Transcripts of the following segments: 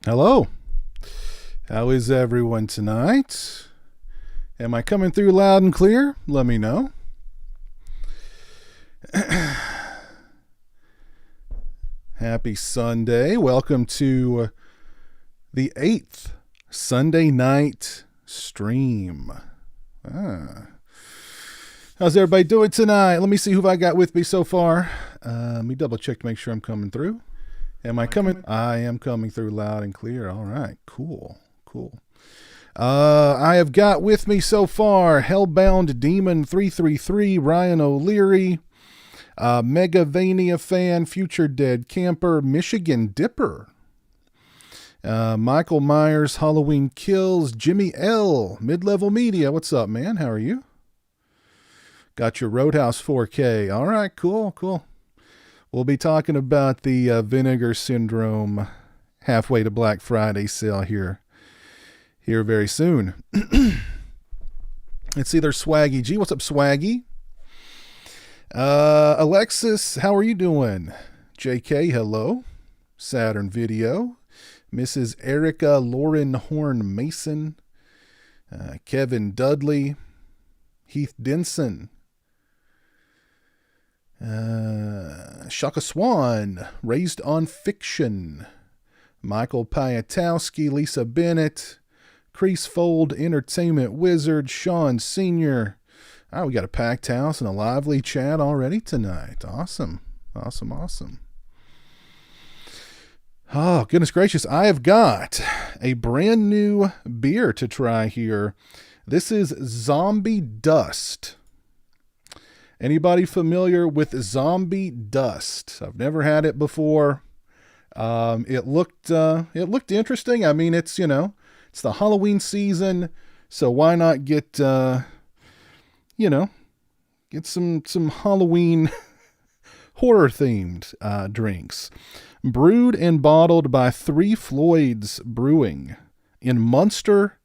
Hello. How is everyone tonight? Am I coming through loud and clear? Let me know. Happy Sunday. Welcome to the 8th Sunday night stream. How's everybody doing tonight? Let me see who I got with me so far. Let me double check to make sure I'm coming through. Am I coming? I am coming through loud and clear. All right. Cool. I have got with me so far Hellbound Demon 333, Ryan O'Leary, Megavania fan, Future Dead Camper, Michigan Dipper, Michael Myers, Halloween Kills, Jimmy L, Mid-Level Media. What's up, man? How are you? Got your Roadhouse 4K. All right, cool. We'll be talking about the Vinegar Syndrome halfway to Black Friday sale here very soon. Let's see, there's Swaggy G. What's up, Swaggy? Alexis, how are you doing? JK, hello. Saturn Video. Mrs. Erica Lauren Horn Mason. Kevin Dudley. Heath Denson. Shaka Swan, Raised on Fiction, Michael Piatowski, Lisa Bennett, Creasefold, Entertainment Wizard, Sean Sr. Oh, we got a packed house and a lively chat already tonight. Awesome. Oh, goodness gracious. I have got a brand new beer to try here. This is Zombie Dust. Anybody familiar with Zombie Dust? I've never had it before. It looked interesting. I mean, it's the Halloween season, so why not get some Halloween horror themed drinks. Brewed and bottled by Three Floyds Brewing in Munster,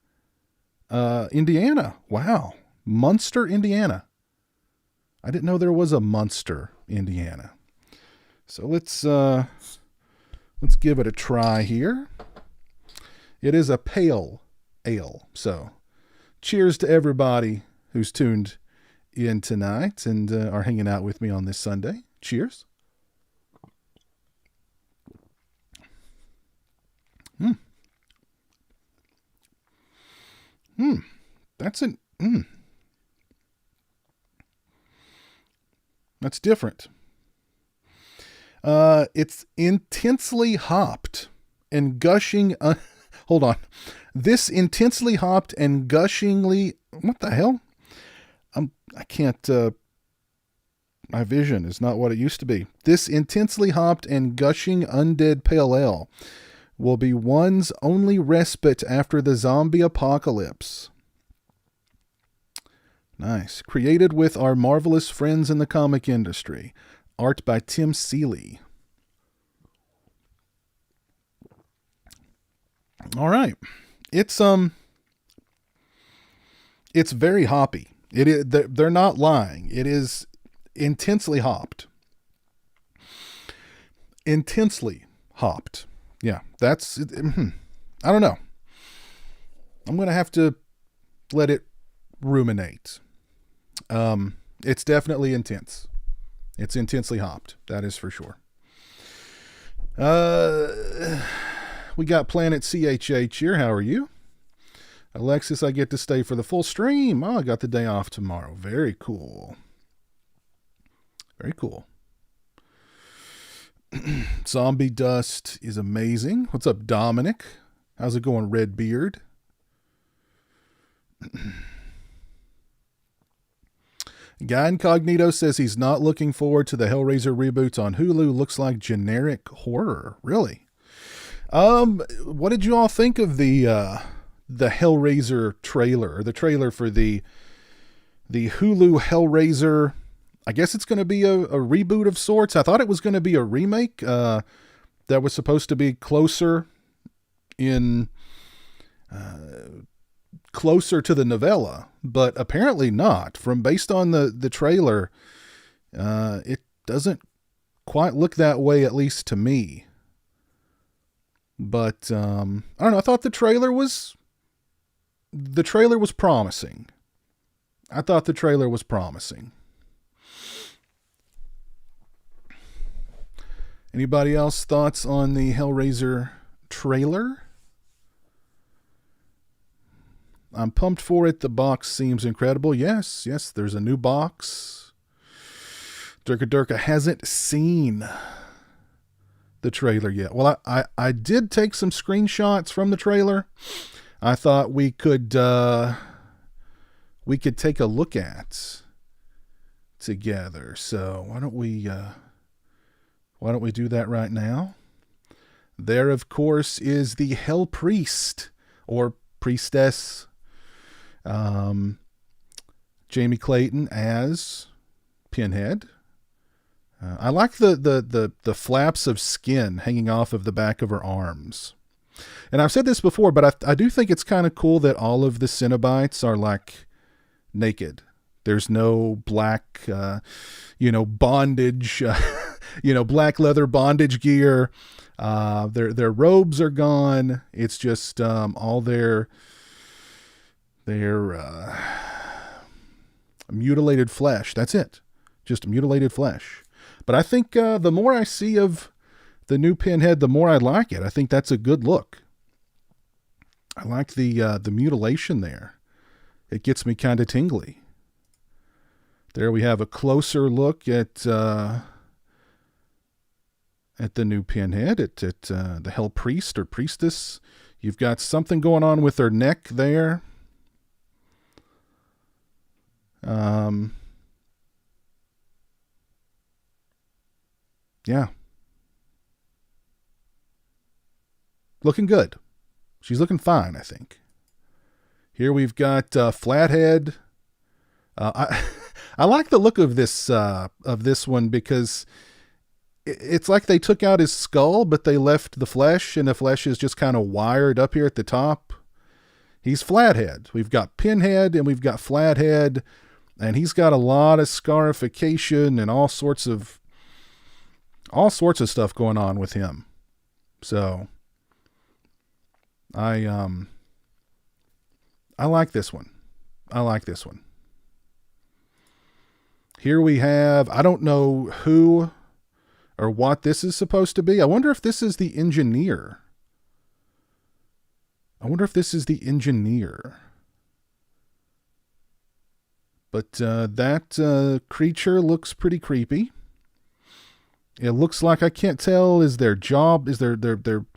Indiana. Wow. Munster, Indiana. I didn't know there was a Munster, Indiana. So let's give it a try here. It is a pale ale. So cheers to everybody who's tuned in tonight and are hanging out with me on this Sunday. Cheers. That's different. It's intensely hopped and gushing. Hold on. This intensely hopped and gushingly. What the hell? I can't. My vision is not what it used to be. This intensely hopped and gushing undead pale ale will be one's only respite after the zombie apocalypse. Nice. Created with our marvelous friends in the comic industry. Art by Tim Seeley. All right. It's very hoppy. It is, they're not lying. It is intensely hopped. Intensely hopped. Yeah, that's it. I don't know. I'm going to have to let it ruminate. It's definitely intense. It's intensely hopped. That is for sure. We got Planet CHH here. How are you? Alexis, I get to stay for the full stream. Oh, I got the day off tomorrow. Very cool. Zombie Dust is amazing. What's up, Dominic? How's it going, Redbeard? Guy Incognito says he's not looking forward to the Hellraiser reboots on Hulu. Looks like generic horror. Really? What did you all think of the Hellraiser trailer, or the trailer for the Hulu Hellraiser? I guess it's going to be a reboot of sorts. I thought it was going to be a remake that was supposed to be closer to the novella, but apparently not. Based on the trailer, it doesn't quite look that way, at least to me. But I don't know. I thought the trailer was promising. I thought the trailer was promising. Anybody else thoughts on the Hellraiser trailer? I'm pumped for it. The box seems incredible. Yes, there's a new box. Durka hasn't seen the trailer yet. Well, I did take some screenshots from the trailer. I thought we could take a look at together. So why don't we do that right now? There, of course, is the Hell Priest or Priestess, Jamie Clayton as Pinhead. I like the flaps of skin hanging off of the back of her arms. And I've said this before, but I do think it's kind of cool that all of the Cenobites are like naked. There's no black, bondage, black leather bondage gear. Their robes are gone. It's just all their mutilated flesh. That's it. Just mutilated flesh. But I think the more I see of the new Pinhead, the more I like it. I think that's a good look. I like the mutilation there. It gets me kind of tingly. There we have a closer look at the new Pinhead, at the Hell Priest or Priestess. You've got something going on with her neck there. Yeah. Looking good. She's looking fine, I think. Here we've got Flathead. I like the look of this one because it's like they took out his skull, but they left the flesh, and the flesh is just kind of wired up here at the top. He's Flathead. We've got Pinhead and we've got Flathead, and he's got a lot of scarification and all sorts of stuff going on with him. So I like this one. Here we have, I don't know who or what this is supposed to be. I wonder if this is the engineer. But that creature looks pretty creepy. It looks like, I can't tell, is their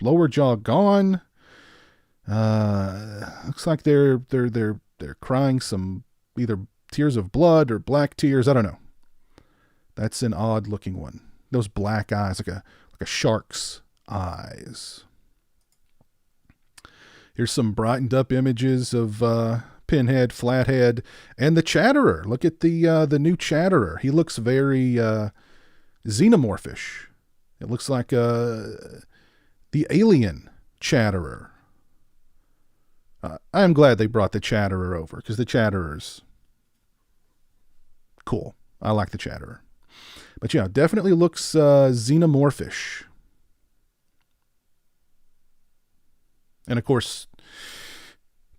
lower jaw gone? Looks like they're crying some either tears of blood or black tears. I don't know. That's an odd looking one. Those black eyes, like a shark's eyes. Here's some brightened up images of Pinhead, Flathead, and the Chatterer. Look at the new Chatterer. He looks very xenomorphish. It looks like the alien Chatterer. I am glad they brought the Chatterer over, because the Chatterer's cool. I like the Chatterer. But yeah, definitely looks xenomorphish. And of course,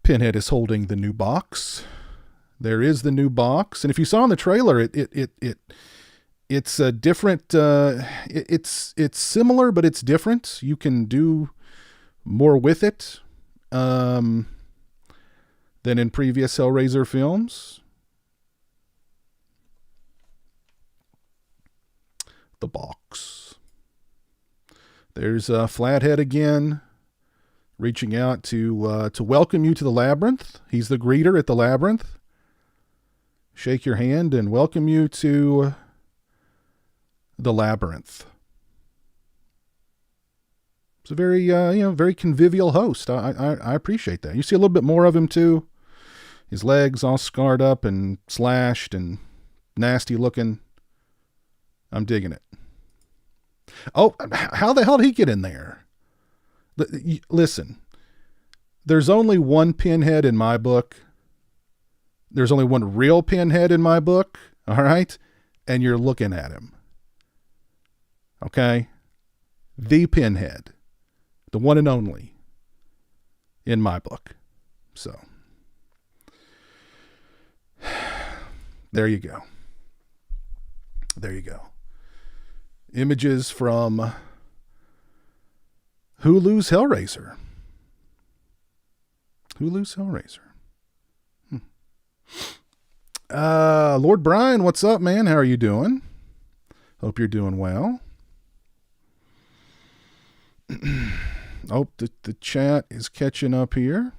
Pinhead is holding the new box. There is the new box, and if you saw in the trailer, it's a different. It's similar, but it's different. You can do more with it than in previous Hellraiser films. The box. There's Flathead again, reaching out to welcome you to the labyrinth. He's the greeter at the labyrinth. Shake your hand and welcome you to the labyrinth. It's a very very convivial host. I appreciate that. You see a little bit more of him too. His legs all scarred up and slashed and nasty looking. I'm digging it. Oh, how the hell did he get in there? Listen, there's only one Pinhead in my book. There's only one real Pinhead in my book. All right. And you're looking at him. Okay. The Pinhead. The one and only in my book. So there you go. There you go. Images from Hulu's Hellraiser. Hulu's Hellraiser. Lord Brian, what's up, man? How are you doing? Hope you're doing well. Oh, the chat is catching up here.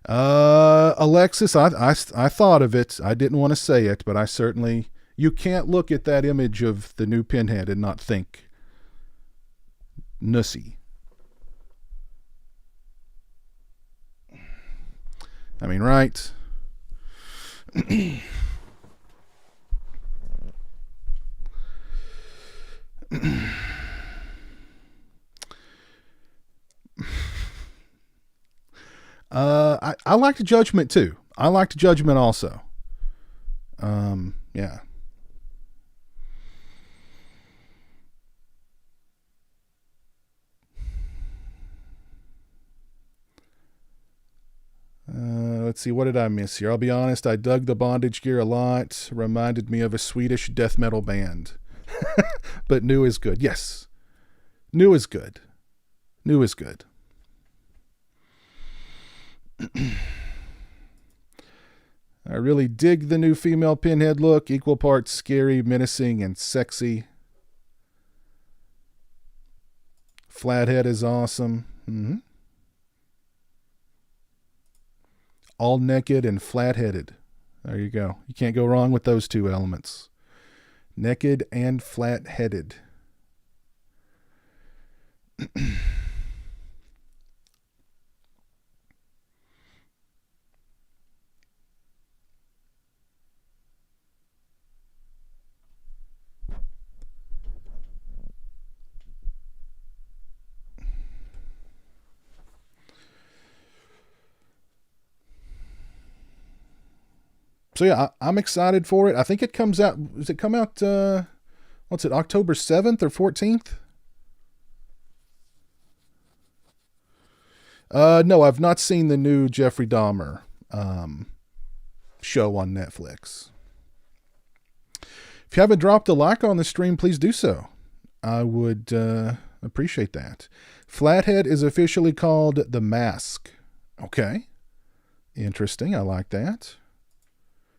Alexis, I thought of it. I didn't want to say it, but I certainly... You can't look at that image of the new Pinhead and not think Nussy. I mean, right? I liked Judgment too. I liked Judgment also. Yeah. Let's see, what did I miss here? I'll be honest, I dug the bondage gear a lot. Reminded me of a Swedish death metal band. But new is good. Yes. New is good. New is good. I really dig the new female Pinhead look. Equal parts scary, menacing, and sexy. Flathead is awesome. Mm-hmm. All naked and flat-headed. There you go. You can't go wrong with those two elements. Naked and flat-headed. So yeah, I'm excited for it. I think it comes out, does it come out, what's it, October 7th or 14th? No, I've not seen the new Jeffrey Dahmer show on Netflix. If you haven't dropped a like on the stream, please do so. I would appreciate that. Flathead is officially called The Mask. Okay. Interesting. I like that.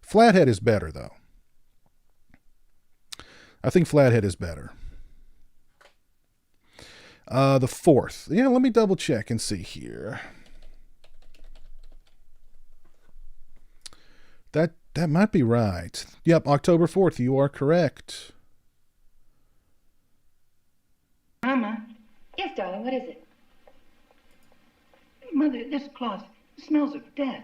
Flathead is better, though. I think Flathead is better. The 4th. Yeah, let me double check and see here. That might be right. Yep, October 4th. You are correct. Mama. Yes, darling, what is it? Mother, this cloth smells of death.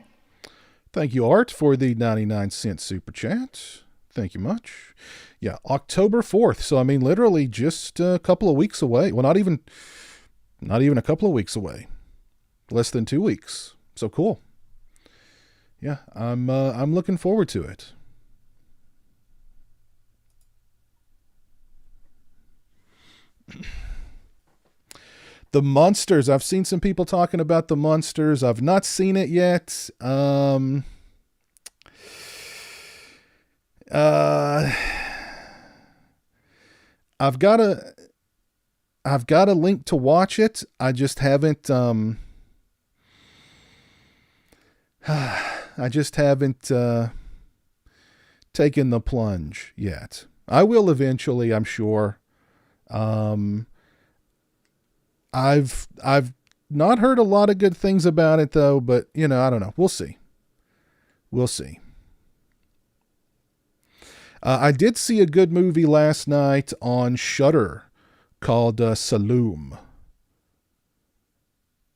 Thank you, Art, for the 99-cent super chat. Thank you much. Yeah, October 4th. So, I mean, literally just a couple of weeks away. Well, not even a couple of weeks away. Less than 2 weeks. So cool. Yeah, I'm looking forward to it. The Monsters. I've seen some people talking about the Monsters. I've not seen it yet. I've got a link to watch it. I just haven't taken the plunge yet. I will eventually, I'm sure. I've not heard a lot of good things about it though, but I don't know. We'll see. We'll see. I did see a good movie last night on Shudder called Saloom.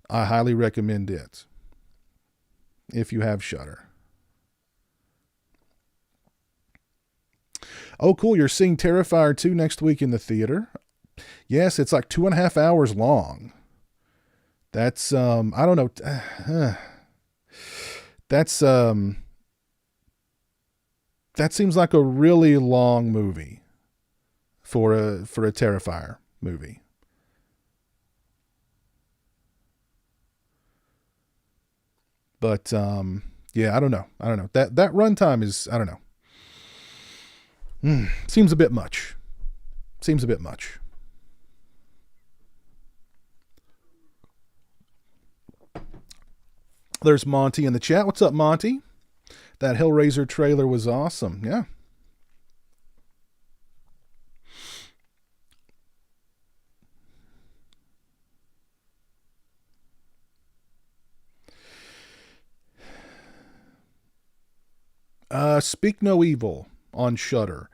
I highly recommend it if you have Shudder. Oh, cool. You're seeing Terrifier 2 next week in the theater. Yes, it's like 2.5 hours long. That's, I don't know. That seems like a really long movie for a Terrifier. movie. But yeah, I don't know. That runtime is, I don't know. Seems a bit much. There's Monty in the chat. What's up, Monty? That Hellraiser trailer was awesome. Yeah. Speak No Evil on Shudder.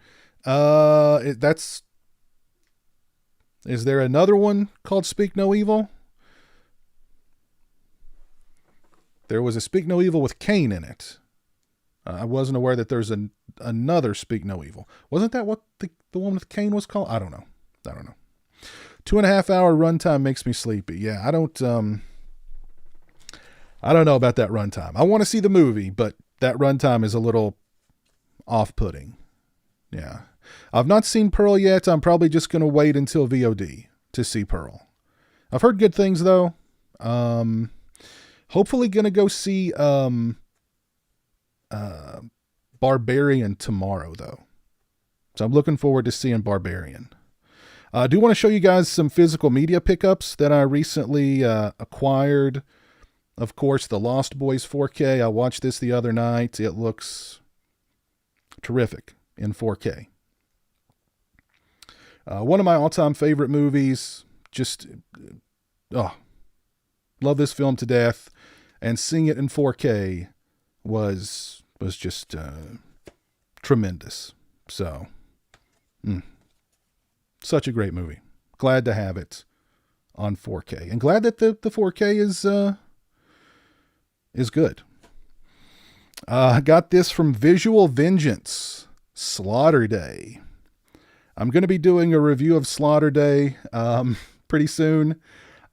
Is there another one called Speak No Evil? There was a Speak No Evil with Kane in it. I wasn't aware that there's another Speak No Evil. Wasn't that what the one with Kane was called? I don't know. 2.5 hour runtime makes me sleepy. Yeah, I don't know about that runtime. I want to see the movie, but that runtime is a little off-putting. Yeah. I've not seen Pearl yet. I'm probably just going to wait until VOD to see Pearl. I've heard good things, though. Hopefully going to go see Barbarian tomorrow, though. So I'm looking forward to seeing Barbarian. I do want to show you guys some physical media pickups that I recently acquired. Of course, the Lost Boys 4K. I watched this the other night. It looks terrific in 4K. One of my all-time favorite movies. Just, love this film to death. And seeing it in 4K was just tremendous. So, such a great movie. Glad to have it on 4K. And glad that the 4K is good. I got this from Visual Vengeance, Slaughter Day. I'm going to be doing a review of Slaughter Day pretty soon.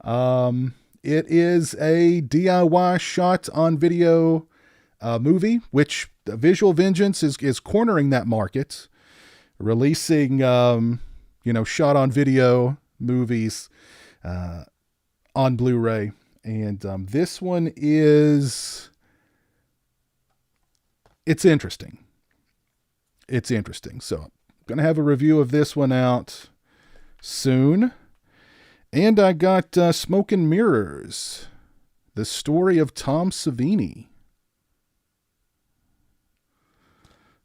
It is a DIY shot on video movie, which Visual Vengeance is cornering that market, releasing shot on video movies on Blu-ray. And this one it's interesting. So I'm going to have a review of this one out soon. And I got Smoke and Mirrors, the story of Tom Savini.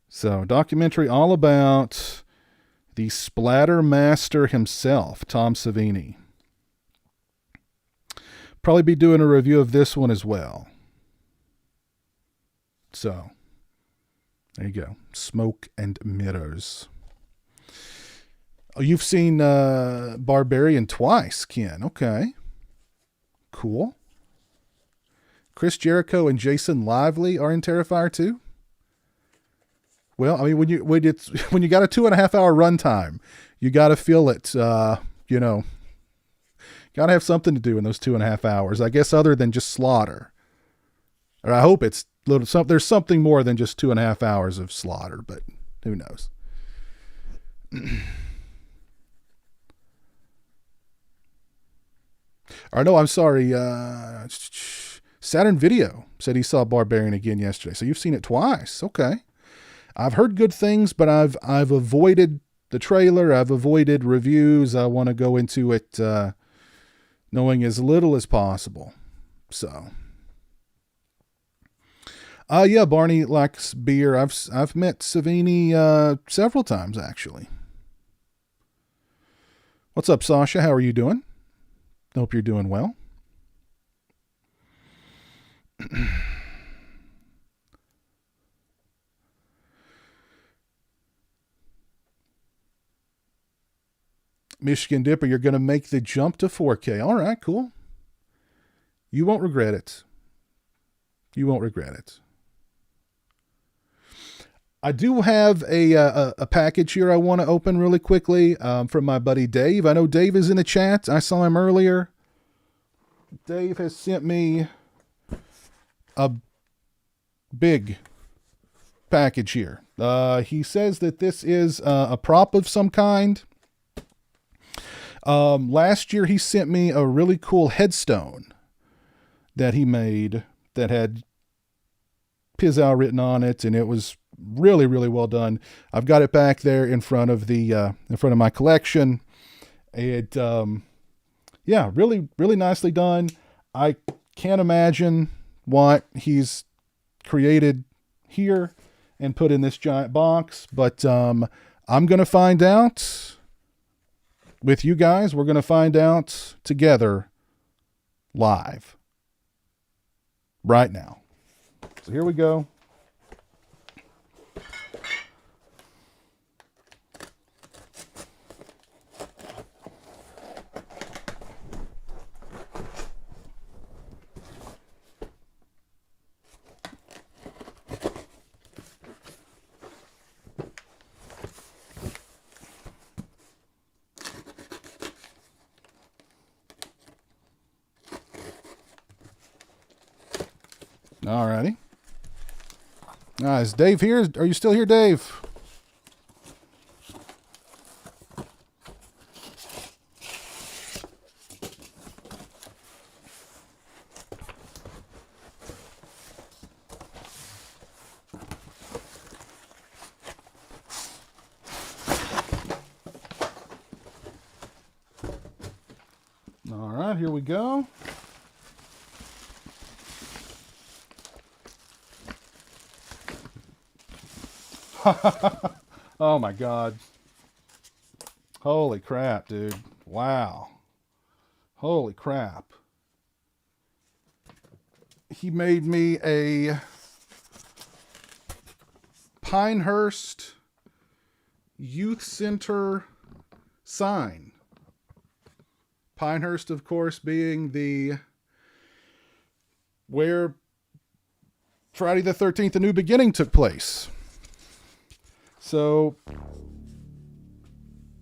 So, documentary all about the splatter master himself, Tom Savini. Probably be doing a review of this one as well. So, there you go. Smoke and Mirrors. Oh, you've seen Barbarian twice, Ken. Okay. Cool. Chris Jericho and Jason Lively are in Terrifier 2. Well, I mean, when you got a 2.5 hour runtime, you got to feel it. Got to have something to do in those 2.5 hours, I guess, other than just slaughter. Or I hope it's there's something more than just 2.5 hours of slaughter, but who knows? Or no, I'm sorry. Saturn Video said he saw Barbarian again yesterday. So you've seen it twice. Okay. I've heard good things, but I've avoided the trailer. I've avoided reviews. I want to go into it knowing as little as possible. So, yeah, Barney likes beer. I've met Savini several times actually. What's up, Sasha? How are you doing? Hope you're doing well. Michigan Dipper, you're going to make the jump to 4K. All right, cool. You won't regret it. I do have a package here I want to open really quickly from my buddy Dave. I know Dave is in the chat. I saw him earlier. Dave has sent me a big package here. He says that this is a prop of some kind. Last year he sent me a really cool headstone that he made that had pizowell written on it, and it was really, really well done. I've got it back there in front of my collection. It, yeah, really, really nicely done. I can't imagine what he's created here and put in this giant box, but I'm going to find out with you guys. We're going to find out together live right now. So here we go. Alrighty. Is Dave here? Are you still here, Dave? All right, here we go. Oh my God. Holy crap, dude. Wow. Holy crap. He made me a Pinehurst Youth Center sign. Pinehurst, of course, being where Friday the 13th, A New Beginning took place. So,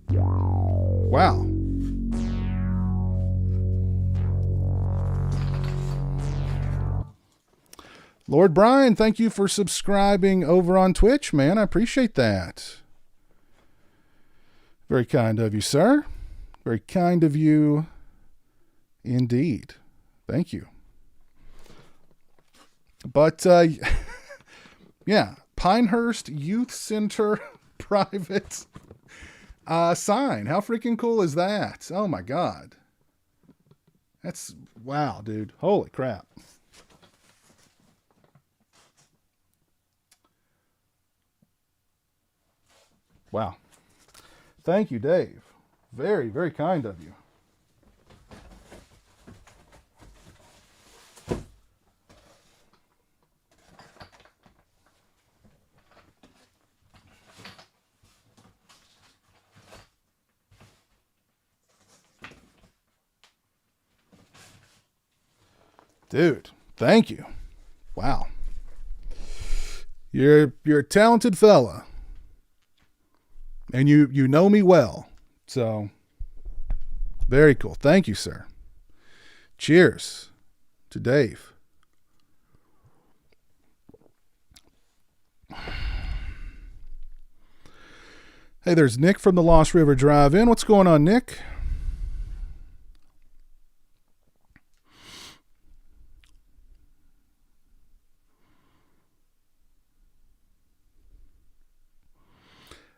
wow. Lord Brian, thank you for subscribing over on Twitch, man. I appreciate that. Very kind of you, sir. Very kind of you indeed. Thank you. But, yeah. Pinehurst Youth Center private sign. How freaking cool is that? Oh my God. That's, wow, dude. Holy crap. Wow. Thank you, Dave. Very, very kind of you. Dude, thank you. Wow. You're a talented fella. And you know me well. So, very cool. Thank you, sir. Cheers to Dave. Hey, there's Nick from the Lost River Drive-In. What's going on, Nick?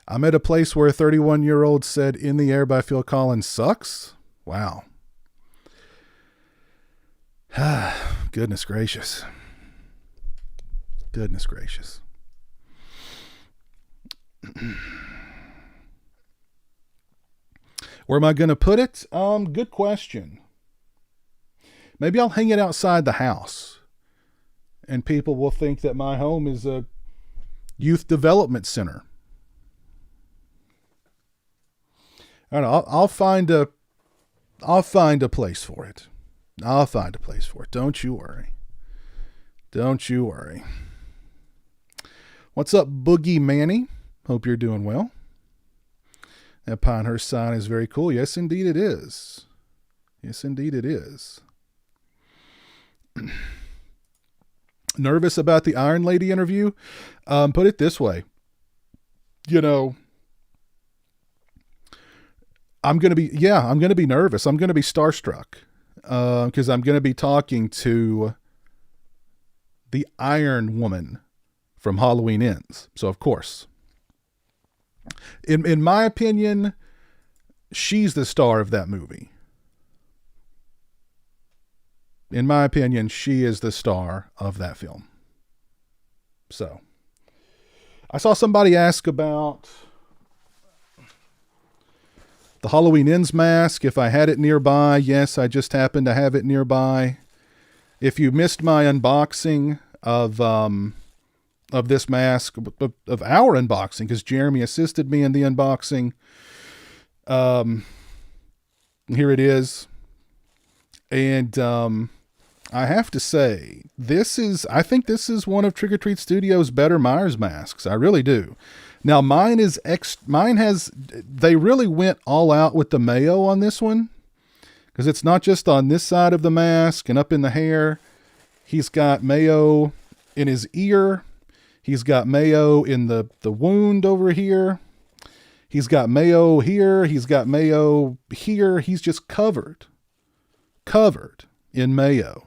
I'm at a place where a 31-year-old said In the Air by Phil Collins sucks. Wow. Goodness gracious. Goodness gracious. Where am I going to put it? Good question. Maybe I'll hang it outside the house. And people will think that my home is a youth development center. I don't know. I'll find a place for it. I'll find a place for it. Don't you worry. Don't you worry. What's up, Boogie Manny? Hope you're doing well. That Pinehurst sign is very cool. Yes, indeed it is. Yes, indeed it is. Nervous about the Iron Lady interview? Put it this way. You know, I'm going to be nervous. I'm going to be starstruck because I'm going to be talking to the Iron Woman from Halloween Ends. So, of course, in my opinion, she's the star of that movie. In my opinion, she is the star of that film. So, I saw somebody ask about the Halloween Ends mask, if I had it nearby. Yes, I just happened to have it nearby. If you missed my unboxing of this mask, of our unboxing, because Jeremy assisted me in the unboxing, here it is. And I have to say, I think this is one of Trick or Treat Studios' better Myers masks. I really do. Now they really went all out with the mayo on this one, because it's not just on this side of the mask and up in the hair. He's got mayo in his ear. He's got mayo in the wound over here. He's got mayo here. He's got mayo here. He's just covered in mayo.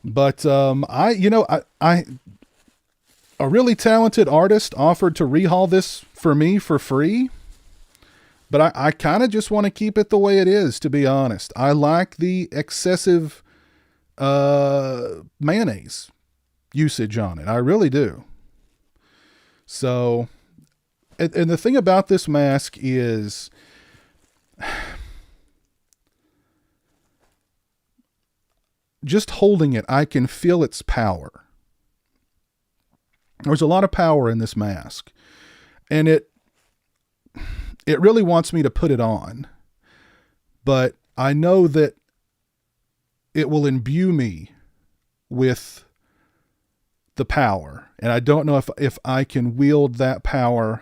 But a really talented artist offered to rehaul this for me for free. But I kind of just want to keep it the way it is, to be honest. I like the excessive mayonnaise usage on it. I really do. So, and the thing about this mask is, just holding it, I can feel its power. There's a lot of power in this mask, and it really wants me to put it on, but I know that it will imbue me with the power, and I don't know if I can wield that power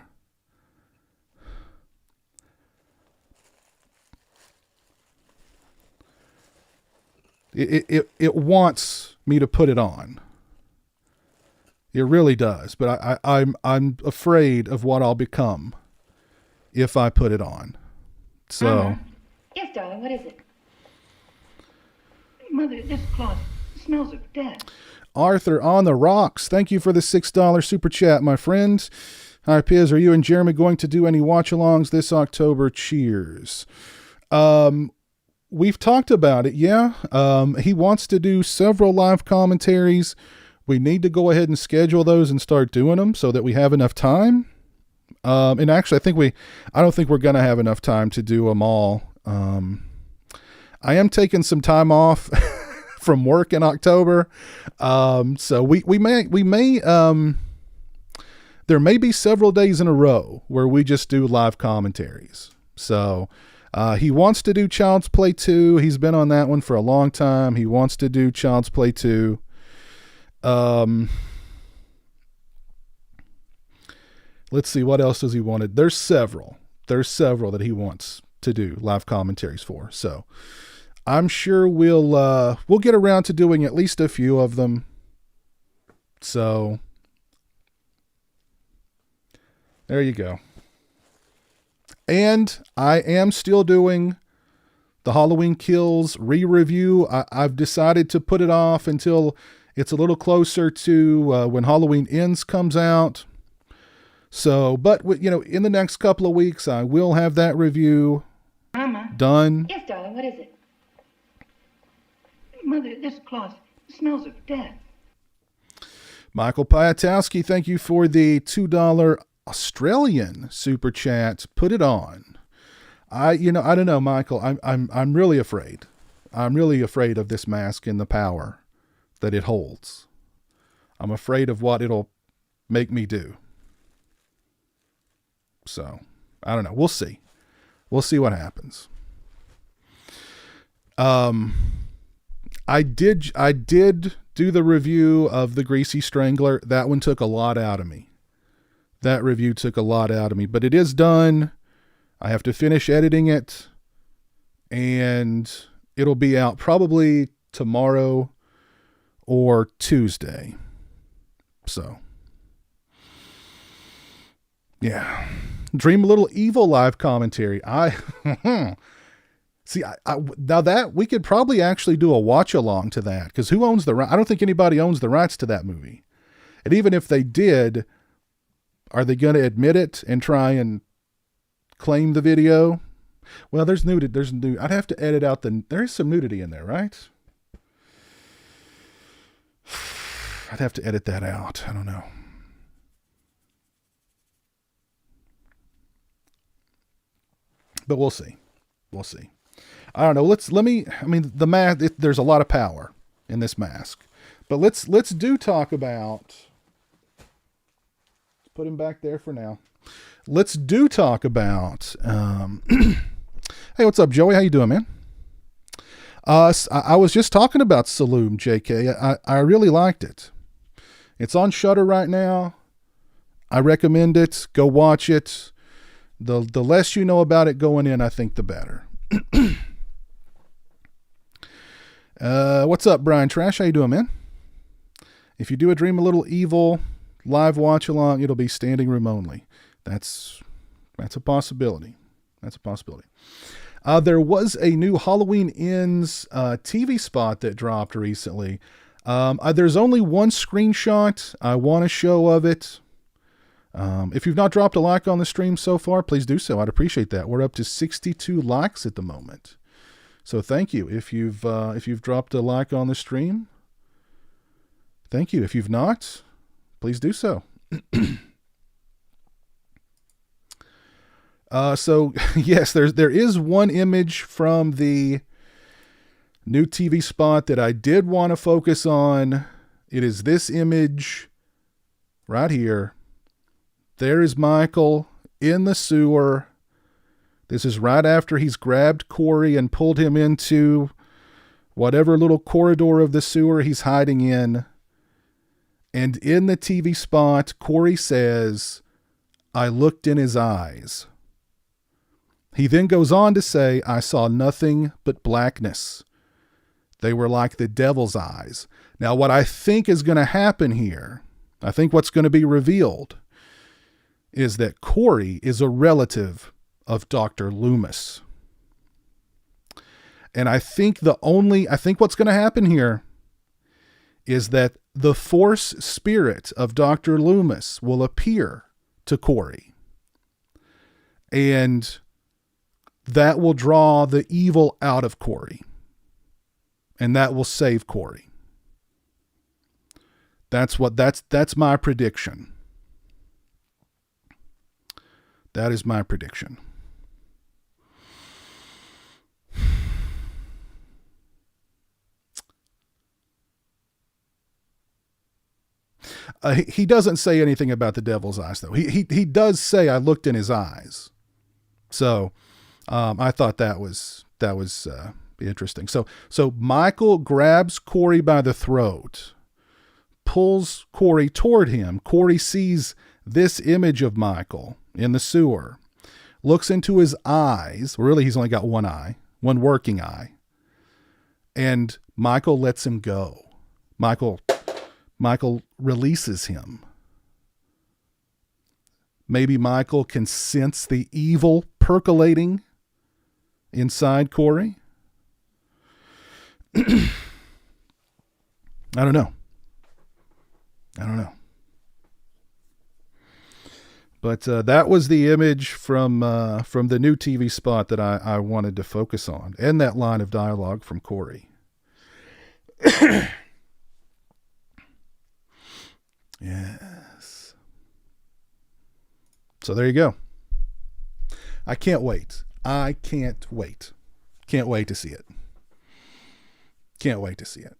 It wants me to put it on. It really does. But I'm afraid of what I'll become if I put it on. So. Yes, darling, what is it? Mother, this cloth smells of death. Arthur on the rocks. Thank you for the $6 super chat, my friend. Hi, Piz. Are you and Jeremy going to do any watch-alongs this October? Cheers. We've talked about it, yeah. He wants to do several live commentaries. We need to go ahead and schedule those and start doing them so that we have enough time. And actually, I don't think we're going to have enough time to do them all. I am taking some time off from work in October. So we may, there may be several days in a row where we just do live commentaries. So, he wants to do Child's Play 2. He's been on that one for a long time. He wants to do Child's Play 2. Let's see, what else does he want? There's several that he wants to do live commentaries for. So I'm sure we'll get around to doing at least a few of them. So there you go. And I am still doing the Halloween Kills re-review. I've decided to put it off until it's a little closer to when Halloween Ends comes out. So, but in the next couple of weeks, I will have that review done. Yes, darling, what is it? Mother, this cloth smells of death. Michael Piatowski, thank you for the $2 Australian super chat. Put it on. I don't know, Michael. I'm really afraid. I'm really afraid of this mask and the power that it holds. I'm afraid of what it'll make me do. So, I don't know. We'll see. We'll see what happens. I did do the review of the Greasy Strangler. That one took a lot out of me. That review took a lot out of me, but it is done. I have to finish editing it, and it'll be out probably tomorrow or Tuesday. So, yeah. Dream a Little Evil live commentary. See, now that we could probably actually do a watch along to that, because who owns the right? I don't think anybody owns the rights to that movie. And even if they did, are they going to admit it and try and claim the video? Well, there's nudity. There's nude. I'd have to edit out there's some nudity in there, right? I'd have to edit that out. I don't know. But we'll see. We'll see. I don't know. The mask, there's a lot of power in this mask, but let's talk about, put him back there for now. Let's talk about, hey, what's up, Joey? How you doing, man? I was just talking about Saloon, JK. I really liked it. It's on Shudder right now. I recommend it. Go watch it. The less you know about it going in, I think the better. What's up, Brian Trash? How you doing, man? If you do a Dream a Little Evil live watch along, it'll be standing room only. That's a possibility. That's a possibility. There was a new Halloween Ends TV spot that dropped recently. There's only one screenshot. I want a show of it. If you've not dropped a like on the stream so far, please do so. I'd appreciate that. We're up to 62 likes at the moment. So thank you. If you've dropped a like on the stream, thank you. If you've not, please do so. So yes, there is one image from the new TV spot that I did want to focus on. It is this image right here. There is Michael in the sewer. This is right after he's grabbed Corey and pulled him into whatever little corridor of the sewer he's hiding in. And in the TV spot, Corey says, "I looked in his eyes." He then goes on to say, "I saw nothing but blackness. They were like the devil's eyes." Now, what I think is going to happen here, I think what's going to be revealed, is that Corey is a relative of Dr. Loomis. And I think what's going to happen here is that the force spirit of Dr. Loomis will appear to Corey. And that will draw the evil out of Corey. And that will save Corey. That's my prediction. That is my prediction. He doesn't say anything about the devil's eyes, though. He does say, "I looked in his eyes." So I thought that was interesting. So Michael grabs Corey by the throat, pulls Corey toward him. Corey sees this image of Michael in the sewer, looks into his eyes. Really, he's only got one eye, one working eye. And Michael lets him go. Michael releases him. Maybe Michael can sense the evil percolating inside Corey. I don't know. But that was the image from the new TV spot that I wanted to focus on, and that line of dialogue from Corey. Yes. So there you go. I can't wait. Can't wait to see it. Can't wait to see it.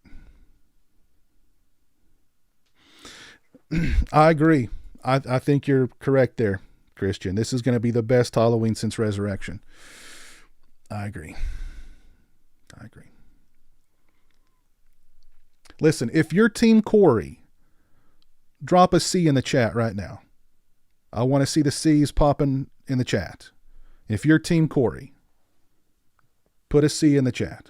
I agree. I think you're correct there, Christian. This is going to be the best Halloween since Resurrection. I agree. Listen, if you're Team Corey, drop a C in the chat right now. I want to see the C's popping in the chat. If you're Team Corey, put a C in the chat.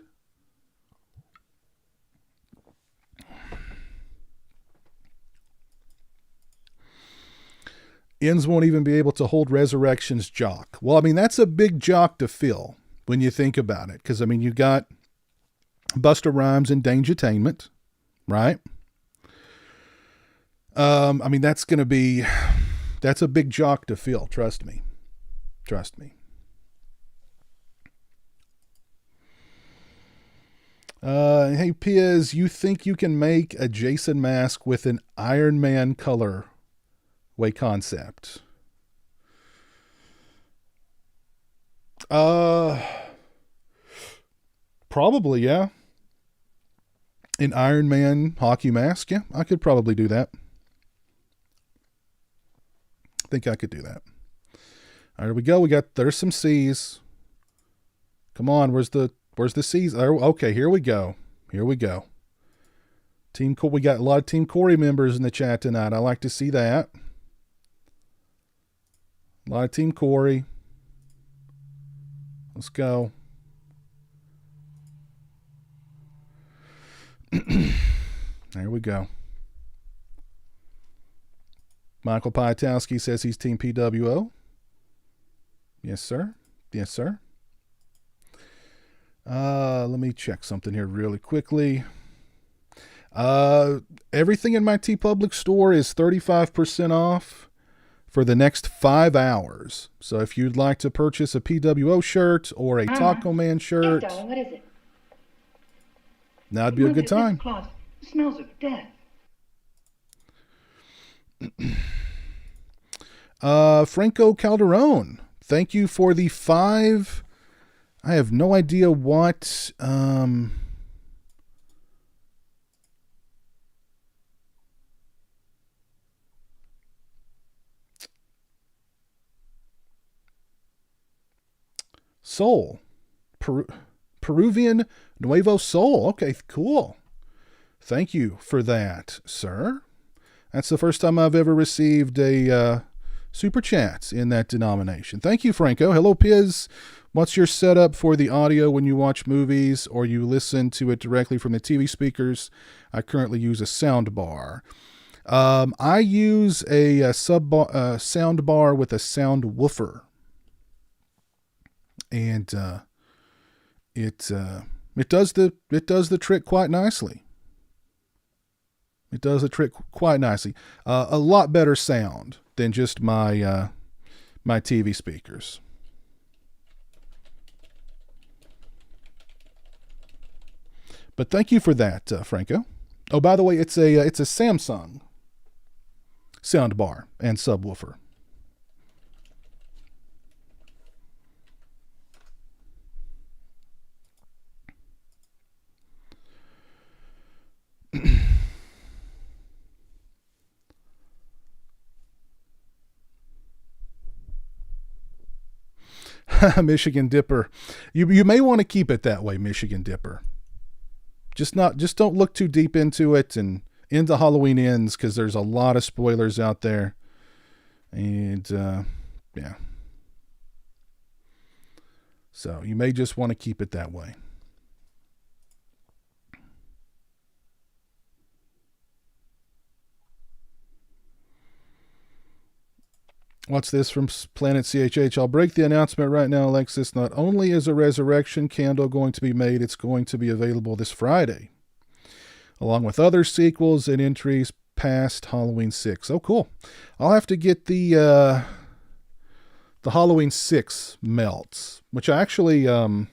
Ends won't even be able to hold Resurrection's jock. Well, I mean, that's a big jock to fill when you think about it. Because, I mean, you got Busta Rhymes and Dangertainment, right? I mean, that's a big jock to fill. Trust me. Trust me. Hey, Piz, you think you can make a Jason mask with an Iron Man color way concept? Probably, yeah. An Iron Man hockey mask, yeah, I could probably do that. I think I could do that. All right, here we go. There's some C's. Come on, where's the C's? Oh, okay, here we go. Here we go. We got a lot of Team Corey members in the chat tonight. I like to see that. A lot of Team Corey. Let's go. There we go. Michael Piatowski says he's Team PWO. Yes, sir. Yes, sir. Let me check something here really quickly. Everything in my TeePublic store is 35% off for the next 5 hours. So if you'd like to purchase a PWO shirt or a Taco Man shirt, Yes, darling, what is it? that'd be a good time. This cloth smells of death. Franco Calderon, thank you for the 5. I have no idea what Soul. Peruvian Nuevo Soul. Okay, cool. Thank you for that, sir. That's the first time I've ever received a super chat in that denomination. Thank you, Franco. Hello, Piz. What's your setup for the audio when you watch movies or you listen to it directly from the TV speakers? I currently use a sound bar. I use a sound bar with a sound woofer. And it does the trick quite nicely. It does the trick quite nicely. A lot better sound than just my my TV speakers. But thank you for that, Franco. Oh, by the way, it's a Samsung soundbar and subwoofer. Michigan Dipper. You may want to keep it that way, Michigan Dipper. Just don't look too deep into it and into Halloween Ends, because there's a lot of spoilers out there. And yeah. So you may just want to keep it that way. What's this from Planet CHH? I'll break the announcement right now, Alexis. Not only is a resurrection candle going to be made, it's going to be available this Friday, along with other sequels and entries past Halloween 6. Oh, cool. I'll have to get the Halloween 6 melts, which I actually had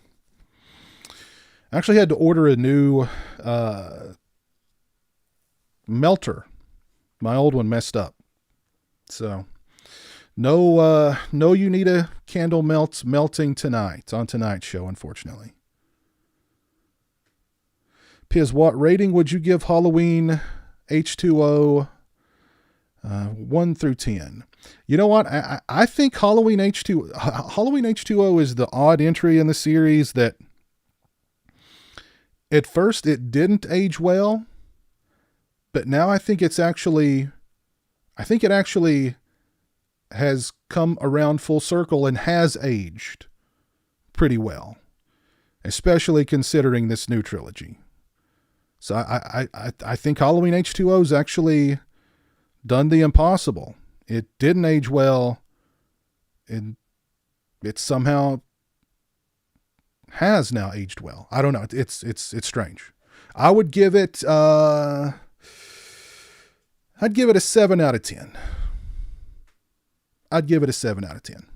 to order a new melter. My old one messed up. So no you need a candle melting tonight on tonight's show, unfortunately. Piz, what rating would you give Halloween H2O 1 through 10? You know what? I think Halloween H2O is the odd entry in the series that at first it didn't age well, but now I think it actually has come around full circle and has aged pretty well, especially considering this new trilogy. So I think Halloween H2O's actually done the impossible It didn't age well, and it somehow has now aged well. I don't know. It's strange. I would give it I'd give it a 7 out of 10. I'd give it a 7 out of 10.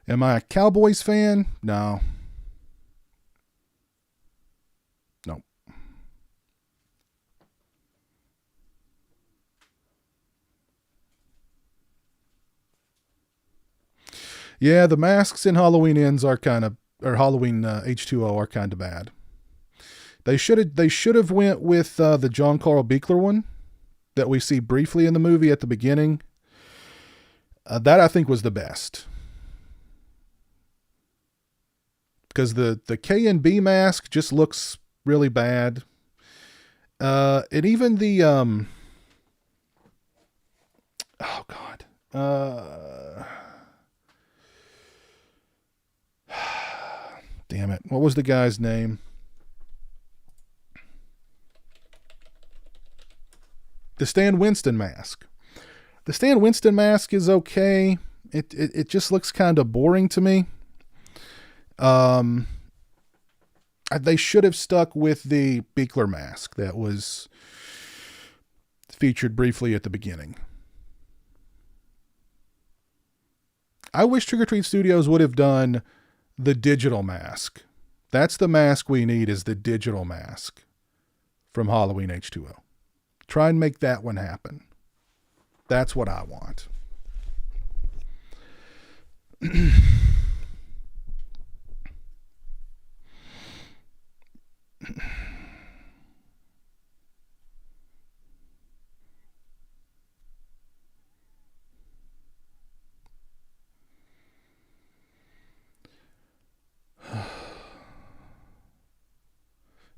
Am I a Cowboys fan? No. No. Yeah, the masks in Halloween Ends are kind of, or Halloween H2O are kind of bad. They should have went with the John Carl Buechler one that we see briefly in the movie at the beginning. That I think was the best. Because the K and B mask just looks really bad. And even the oh God. Damn it. What was the guy's name? The Stan Winston mask. The Stan Winston mask is okay. It just looks kind of boring to me. They should have stuck with the Buechler mask that was featured briefly at the beginning. I wish Trick or Treat Studios would have done the digital mask. That's the mask we need, is the digital mask from Halloween H2O. Try and make that one happen. That's what I want.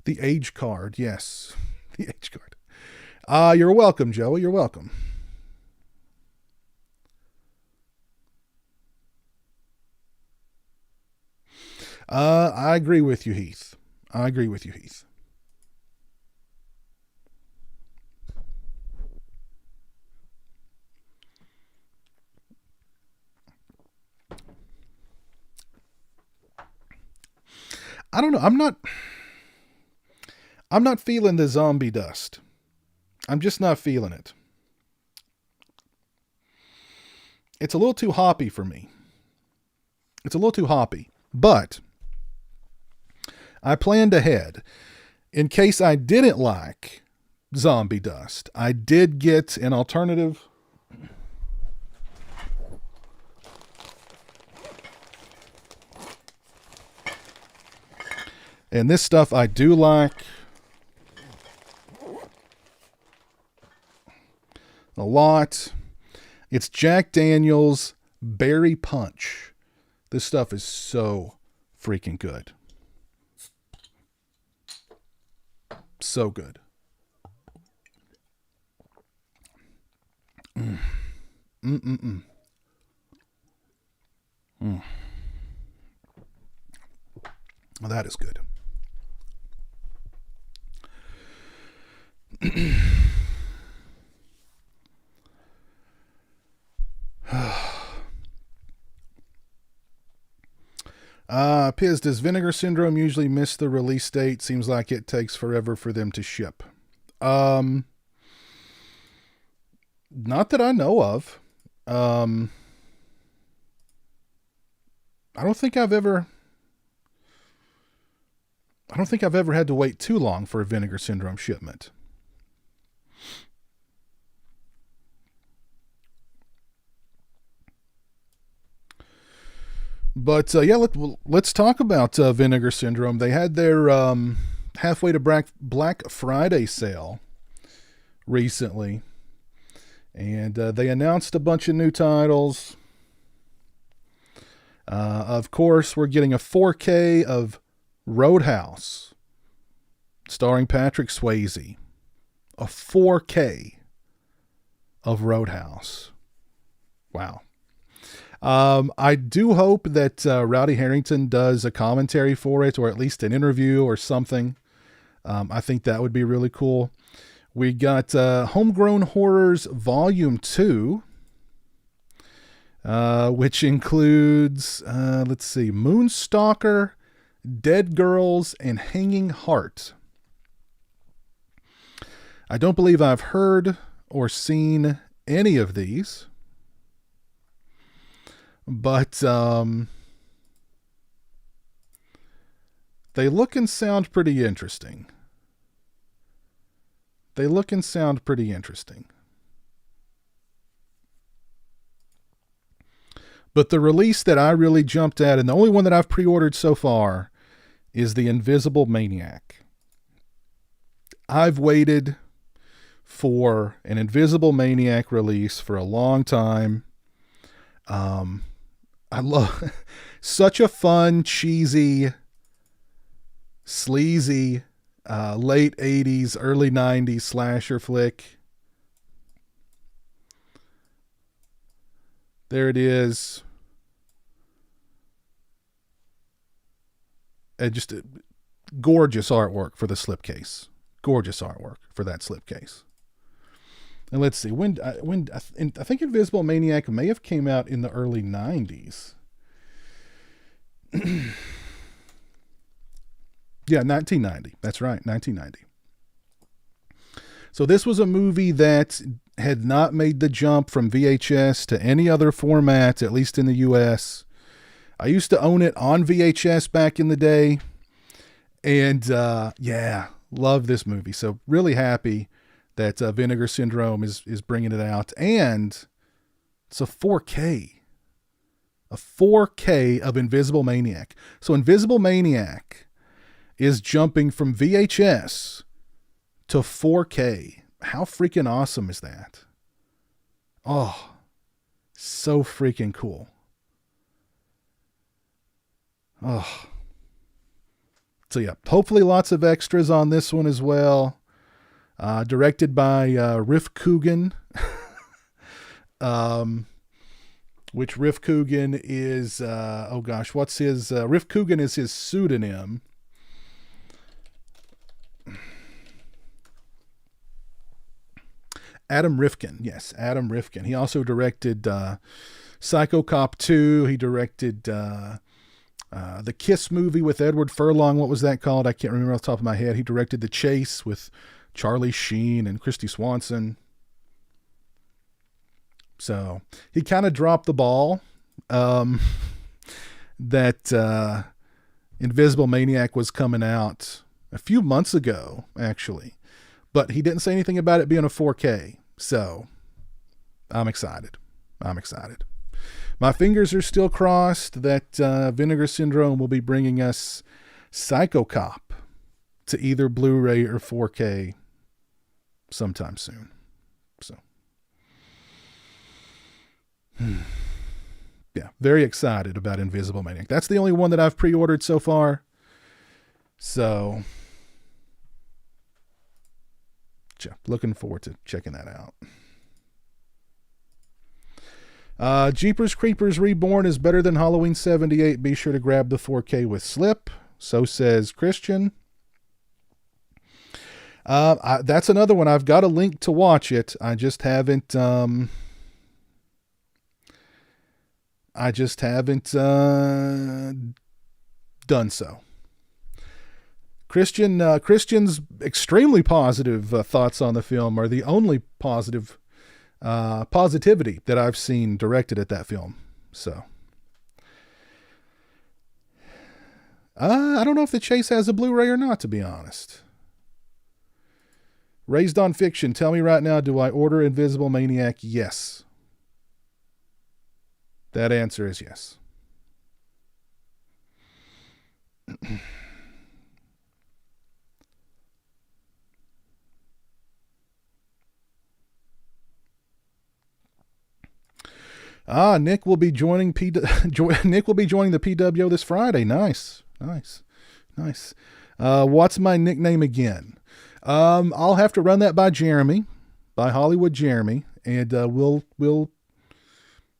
The age card, yes. The age card. You're welcome, Joey. You're welcome. I agree with you, Heath. I agree with you, Heath. I don't know. I'm not feeling the zombie dust. I'm just not feeling it. It's a little too hoppy for me. It's a little too hoppy. But I planned ahead. In case I didn't like zombie dust, I did get an alternative. And this stuff I do like. A lot. It's Jack Daniel's Berry Punch. This stuff is so freaking good. So good. Mm. Mm-mm-mm. Mm. Well, that is good. Piz, does Vinegar Syndrome usually miss the release date? Seems like it takes forever for them to ship. Not that I know of. I don't think I've ever had to wait too long for a Vinegar Syndrome shipment. But yeah, let's talk about Vinegar Syndrome. They had their halfway to Black Friday sale recently, and they announced a bunch of new titles. Of course, we're getting a 4K of Roadhouse, starring Patrick Swayze. A 4K of Roadhouse. Wow. I do hope that Rowdy Harrington does a commentary for it, or at least an interview or something. I think that would be really cool. We got Homegrown Horrors Volume 2, which includes, Moonstalker, Dead Girls, and Hanging Heart. I don't believe I've heard or seen any of these, but they look and sound pretty interesting. But the release that I really jumped at, and the only one that I've pre-ordered so far, is The Invisible Maniac. I've waited for an Invisible Maniac release for a long time. I love such a fun, cheesy, sleazy, late 80s, early 90s slasher flick. There it is. And just gorgeous artwork for the slipcase. Gorgeous artwork for that slipcase. And let's see, when I think Invisible Maniac may have came out in the early 90s. Yeah, 1990. That's right, 1990. So this was a movie that had not made the jump from VHS to any other format, at least in the US. I used to own it on VHS back in the day. And love this movie. So really happy that Vinegar Syndrome is bringing it out. And it's a 4K. A 4K of Invisible Maniac. So Invisible Maniac is jumping from VHS to 4K. How freaking awesome is that? Oh, so freaking cool. Oh. So yeah, hopefully lots of extras on this one as well. Directed by Riff Coogan. Which Riff Coogan is, what's his, Riff Coogan is his pseudonym. Adam Rifkin. Yes, Adam Rifkin. He also directed Psycho Cop 2. He directed the Kiss movie with Edward Furlong. What was that called? I can't remember off the top of my head. He directed The Chase with Charlie Sheen and Christy Swanson. So he kind of dropped the ball that Invisible Maniac was coming out a few months ago, actually. But he didn't say anything about it being a 4K. So I'm excited. My fingers are still crossed that Vinegar Syndrome will be bringing us Psycho Cop to either Blu-ray or 4K sometime soon. So, yeah, very excited about Invisible Maniac. That's the only one that I've pre-ordered so far. So, looking forward to checking that out. Jeepers Creepers Reborn is better than Halloween 78. Be sure to grab the 4K with slip. So says Christian. That's another one. I've got a link to watch it. I just haven't done so. Christian's extremely positive thoughts on the film are the only positivity that I've seen directed at that film. So I don't know if The Chase has a Blu-ray or not, to be honest. Raised on Fiction, tell me right now, do I order Invisible Maniac? Yes. That answer is yes. Nick will be joining Nick will be joining the PWO this Friday. Nice. What's my nickname again? I'll have to run that by Hollywood Jeremy, and we'll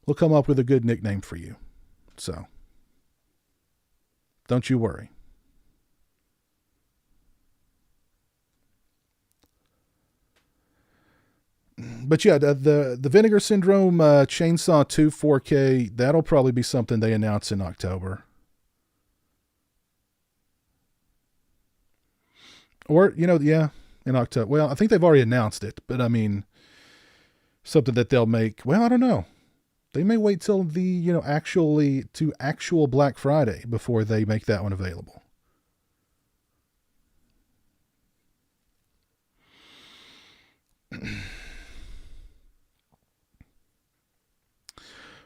We'll come up with a good nickname for you. So, don't you worry. But yeah, the Vinegar Syndrome Chainsaw 2 4K, that'll probably be something they announce in October. Or, yeah, in October. Well, I think they've already announced it, but I mean, something that they'll make. Well, I don't know. They may wait till the, actual Black Friday before they make that one available.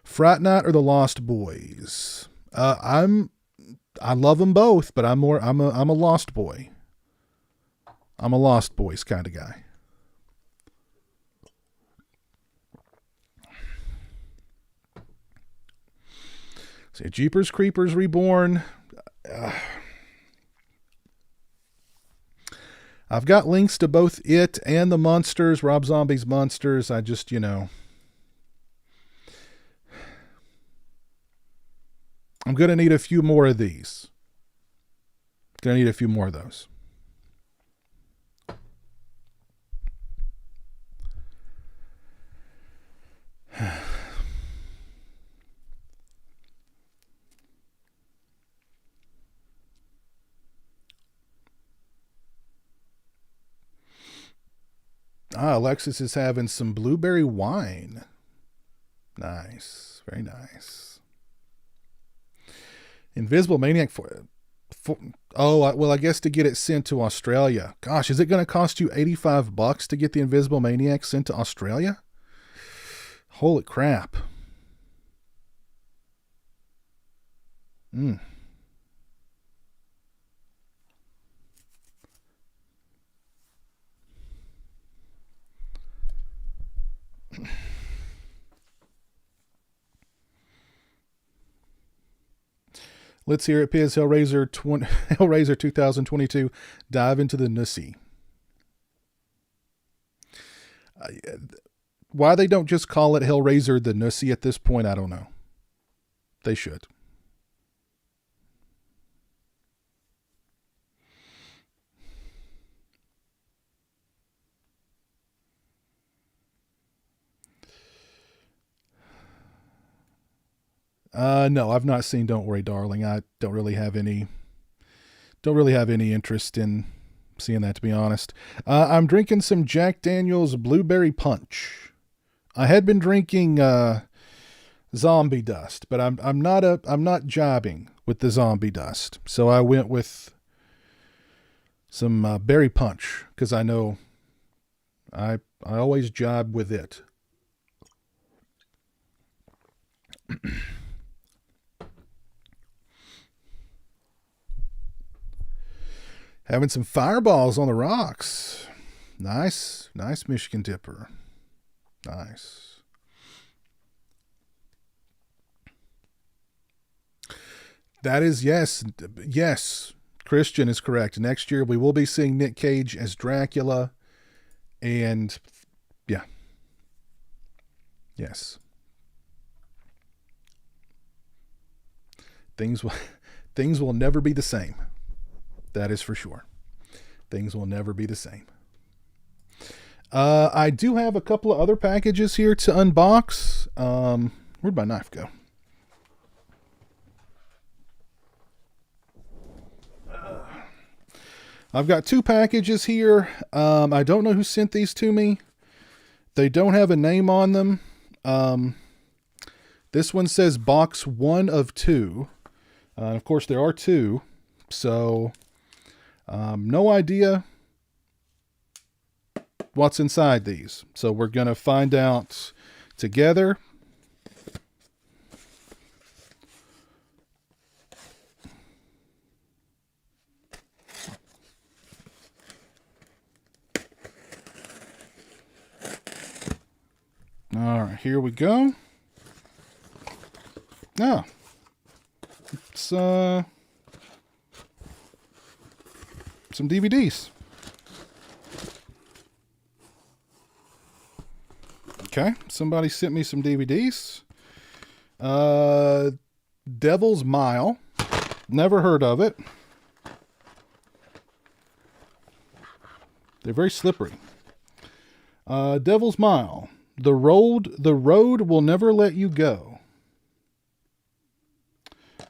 Fright Night or the Lost Boys? I love them both, but I'm a Lost Boy. I'm a Lost Boys kind of guy. So Jeepers Creepers Reborn. I've got links to both it and the Monsters, Rob Zombie's Monsters. I just, I'm going to need a few more of these. Going to need a few more of those. Alexis is having some blueberry wine. Nice. Very nice. Invisible Maniac I guess to get it sent to Australia. Gosh, is it going to cost you $85 to get the Invisible Maniac sent to Australia? Holy crap. Let's hear it, Piz. Hellraiser 2022. Dive into the Nussie. Why they don't just call it Hellraiser the Nussie at this point, I don't know. They should. No, I've not seen Don't Worry, Darling. I don't really have any interest in seeing that, to be honest. I'm drinking some Jack Daniel's Blueberry Punch. I had been drinking Zombie Dust, but I'm not jobbing with the Zombie Dust. So I went with some Berry Punch because I know I always job with it. Having some Fireballs on the rocks. Nice Michigan Dipper. Nice. That is, yes. Christian is correct. Next year we will be seeing Nick Cage as Dracula. And, yeah. Yes. Things will never be the same. That is for sure. Things will never be the same. I do have a couple of other packages here to unbox. Where'd my knife go? I've got two packages here. I don't know who sent these to me. They don't have a name on them. This one says box 1 of 2. Of course, there are 2. So, no idea what's inside these. So we're going to find out together. All right, here we go. Now, it's some DVDs. Okay, somebody sent me some DVDs. Devil's Mile. Never heard of it. They're very slippery. Devil's Mile. The road will never let you go.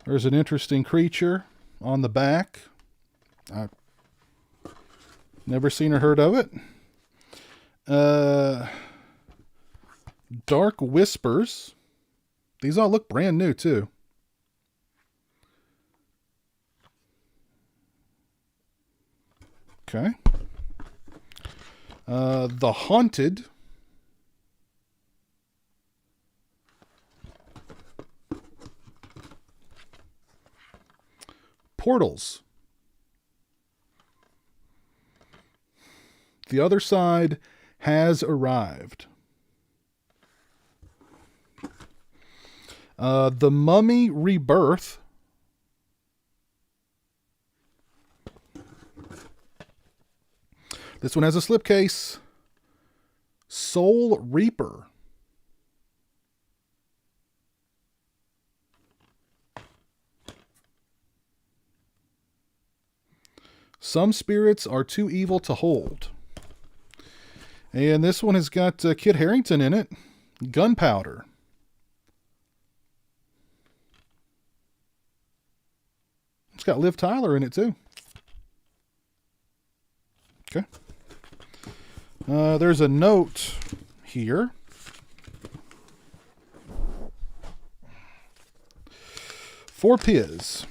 There's an interesting creature on the back. I've never seen or heard of it. Dark Whispers. These all look brand new too. Okay. The Haunted. Portals. The Other Side has arrived. The Mummy Rebirth. This one has a slipcase. Soul Reaper. Some spirits are too evil to hold. And this one has got Kit Harington in it. Gunpowder. It's got Liv Tyler in it too. Okay. There's a note here. For Piz.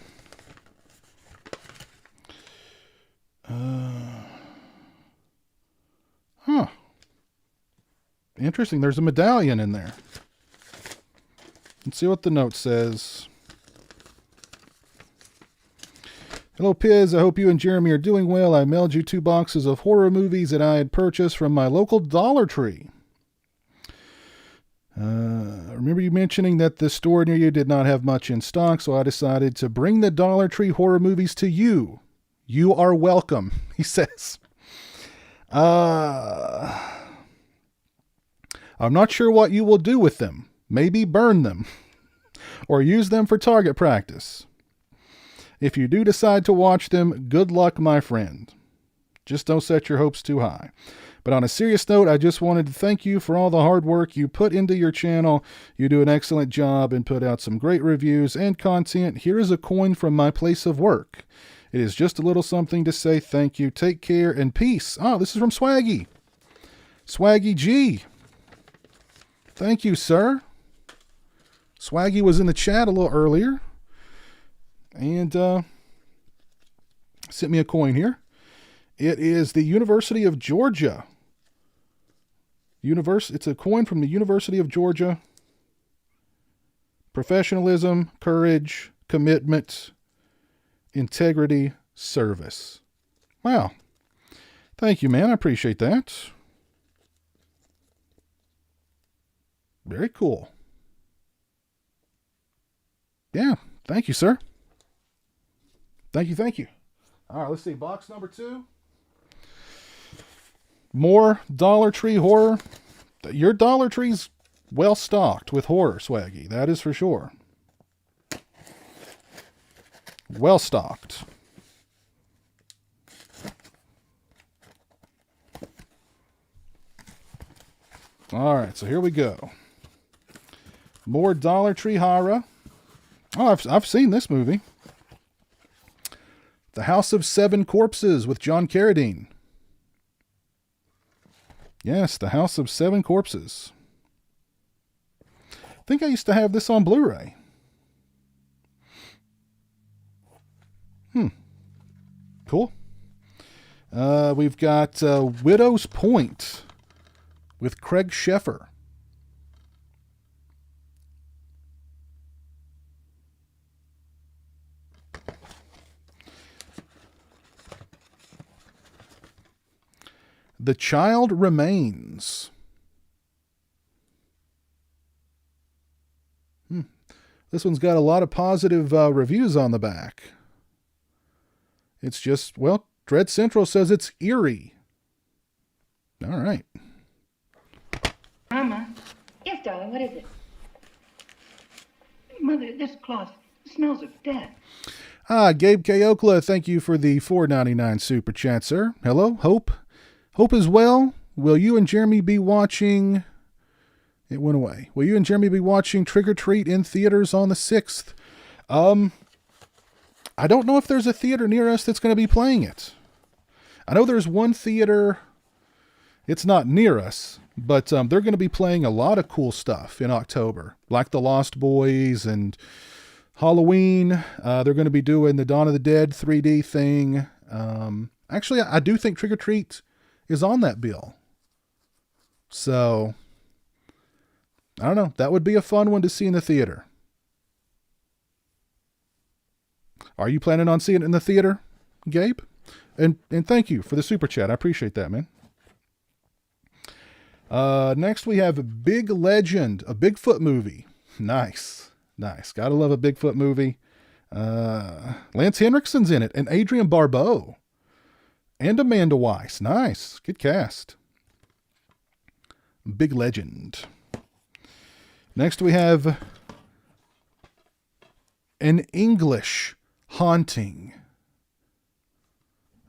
Interesting. There's a medallion in there. Let's see what the note says. Hello, Piz. I hope you and Jeremy are doing well. I mailed you 2 boxes of horror movies that I had purchased from my local Dollar Tree. I remember you mentioning that the store near you did not have much in stock, so I decided to bring the Dollar Tree horror movies to you. You are welcome, he says. I'm not sure what you will do with them. Maybe burn them. Or use them for target practice. If you do decide to watch them, good luck, my friend. Just don't set your hopes too high. But on a serious note, I just wanted to thank you for all the hard work you put into your channel. You do an excellent job and put out some great reviews and content. Here is a coin from my place of work. It is just a little something to say thank you. Take care and peace. Oh, this is from Swaggy. Swaggy G. Thank you, sir. Swaggy was in the chat a little earlier. And sent me a coin here. It is the University of Georgia. It's a coin from the University of Georgia. Professionalism, courage, commitment, integrity, service. Wow. Thank you, man. I appreciate that. Very cool. Yeah. Thank you, sir. Thank you, thank you. All right, let's see. Box number 2. More Dollar Tree horror. Your Dollar Tree's well stocked with horror, Swaggy. That is for sure. Well stocked. All right, so here we go. More Dollar Tree horror. Oh, I've seen this movie. The House of Seven Corpses with John Carradine. Yes, The House of Seven Corpses. I think I used to have this on Blu-ray. Cool. We've got Widow's Point with Craig Sheffer. The Child Remains. This one's got a lot of positive reviews on the back. It's just, well, Dread Central says it's eerie. All right. Mama. Yes, darling, what is it? Mother, this cloth smells of death. Gabe K. Okla, thank you for the $4.99 super chat, sir. Hello, Hope. Hope as well. Will you and Jeremy be watching... It went away. Will you and Jeremy be watching Trick or Treat in theaters on the 6th? I don't know if there's a theater near us that's going to be playing it. I know there's one theater. It's not near us, but they're going to be playing a lot of cool stuff in October, like The Lost Boys and Halloween. They're going to be doing the Dawn of the Dead 3D thing. Actually, I do think Trick or Treat is on that bill. So, I don't know. That would be a fun one to see in the theater. Are you planning on seeing it in the theater, Gabe? And thank you for the super chat. I appreciate that, man. Next we have Big Legend, a Bigfoot movie. Nice. Gotta love a Bigfoot movie. Lance Henriksen's in it, and Adrian Barbeau. And Amanda Weiss. Nice. Good cast. Big Legend. Next we have An English Haunting.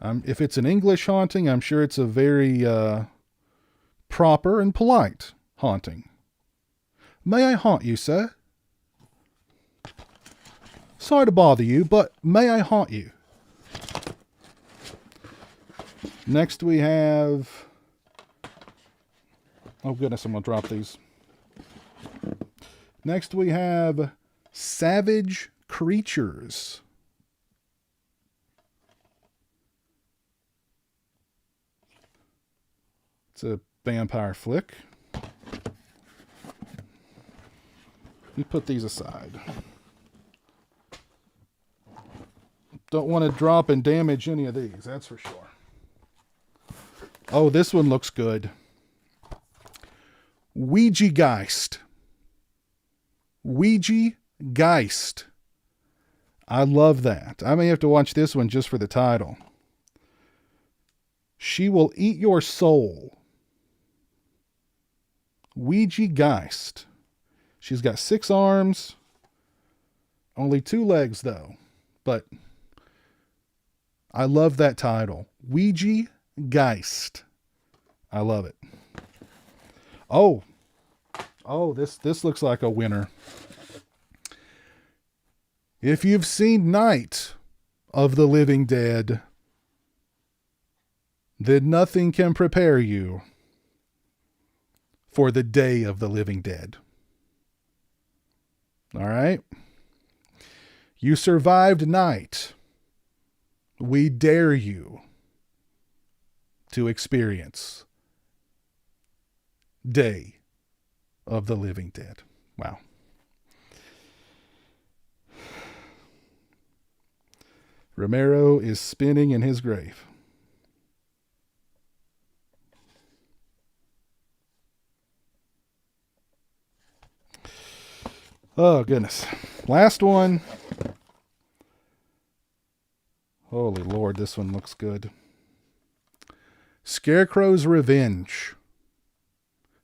If it's an English haunting, I'm sure it's a very proper and polite haunting. May I haunt you, sir? Sorry to bother you, but may I haunt you? Next we have... Oh goodness, I'm going to drop these. Next we have Savage Creatures. It's a vampire flick. Let me put these aside. Don't want to drop and damage any of these, that's for sure. Oh, this one looks good. Ouija Geist. Ouija Geist. I love that. I may have to watch this one just for the title. She will eat your soul. Ouija Geist. She's got 6 arms. Only 2 legs, though. But I love that title. Ouija Geist. I love it. Oh, this looks like a winner. If you've seen Night of the Living Dead, then nothing can prepare you for the Day of the Living Dead. All right? You survived Night. We dare you to experience Day of the Living Dead. Wow. Romero is spinning in his grave. Oh, goodness. Last one. Holy Lord, this one looks good. Scarecrow's Revenge.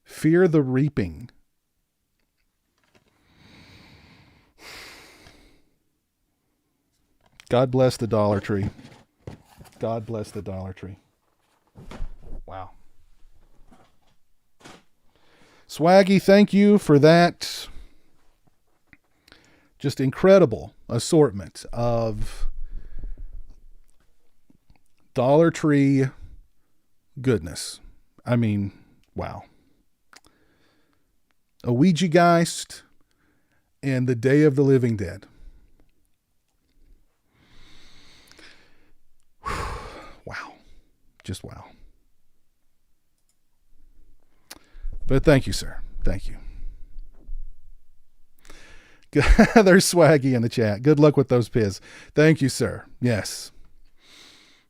Fear the Reaping. God bless the Dollar Tree. God bless the Dollar Tree. Wow. Swaggy, thank you for that just incredible assortment of Dollar Tree goodness. I mean, wow. A Ouija Geist and the Day of the Living Dead. Wow. Just wow. But thank you, sir. Thank you. There's Swaggy in the chat. Good luck with those Piz. Thank you, sir. Yes.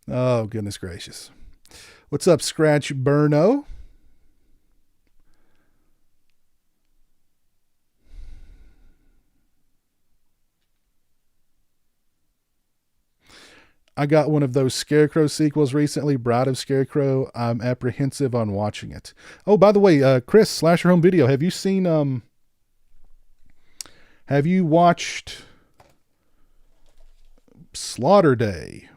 Oh, goodness gracious. What's up, Scratch Burno? I got one of those Scarecrow sequels recently, Bride of Scarecrow. I'm apprehensive on watching it. Oh, by the way, Chris, Slasher Home Video, have you seen Have you watched Slaughter Day?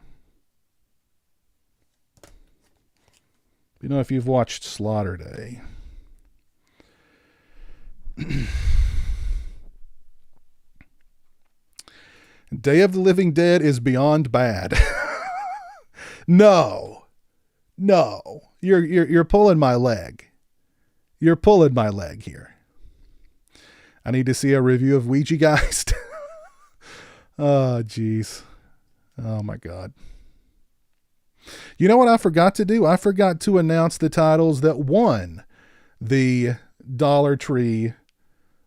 You know, if you've watched Slaughter Day. Day of the Living Dead is beyond bad. No. You're pulling my leg. You're pulling my leg here. I need to see a review of Ouija Geist. Oh, jeez. Oh, my God. You know what I forgot to do? I forgot to announce the titles that won the Dollar Tree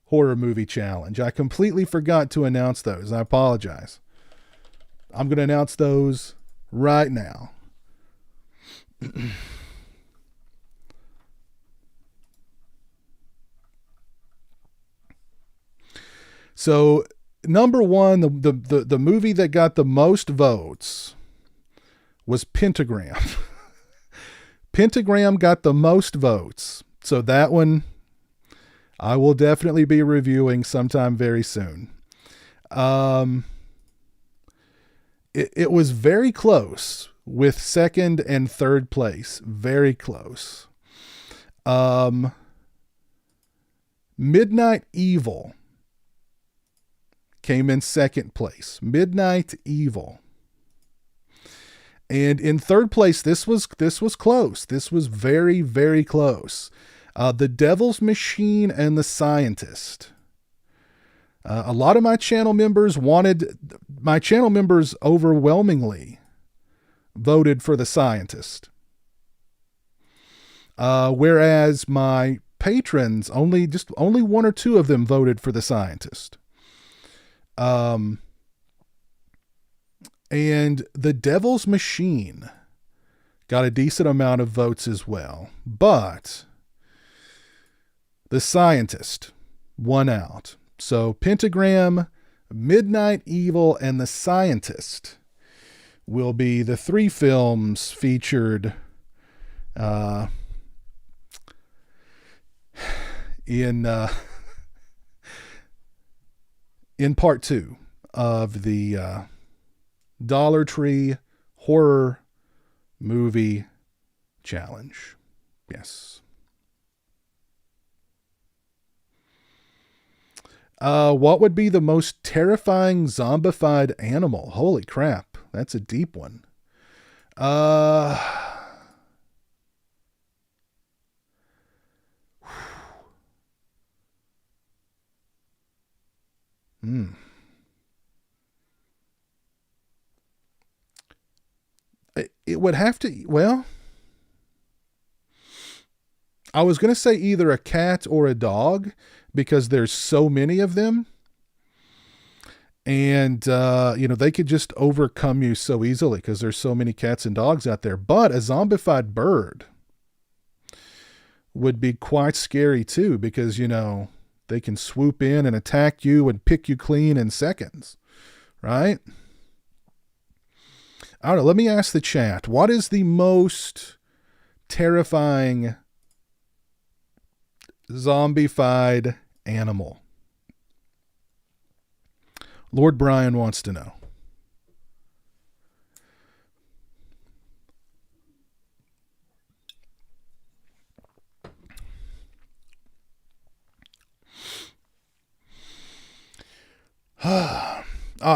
Horror Movie Challenge. I completely forgot to announce those. I apologize. I'm going to announce those right now. So, number one, the movie that got the most votes was Pentagram. Pentagram got the most votes. So that one I will definitely be reviewing sometime very soon. It was very close with second and third place. Very close. Midnight Evil came in second place. Midnight Evil. And in third place, this was close. This was very, very close. The Devil's Machine and The Scientist. A lot of my channel members overwhelmingly voted for The Scientist. Whereas my patrons, only one or two of them voted for The Scientist. And The Devil's Machine got a decent amount of votes as well. But The Scientist won out. So Pentagram, Midnight Evil, and The Scientist will be the three films featured in part 2 of the Dollar Tree Horror Movie Challenge. Yes. What would be the most terrifying zombified animal? Holy crap. That's a deep one. It would have to, well, I was going to say either a cat or a dog because there's so many of them. And, they could just overcome you so easily because there's so many cats and dogs out there. But a zombified bird would be quite scary too because, they can swoop in and attack you and pick you clean in seconds, right? I don't know. Let me ask the chat. What is the most terrifying zombified animal? Lord Brian wants to know.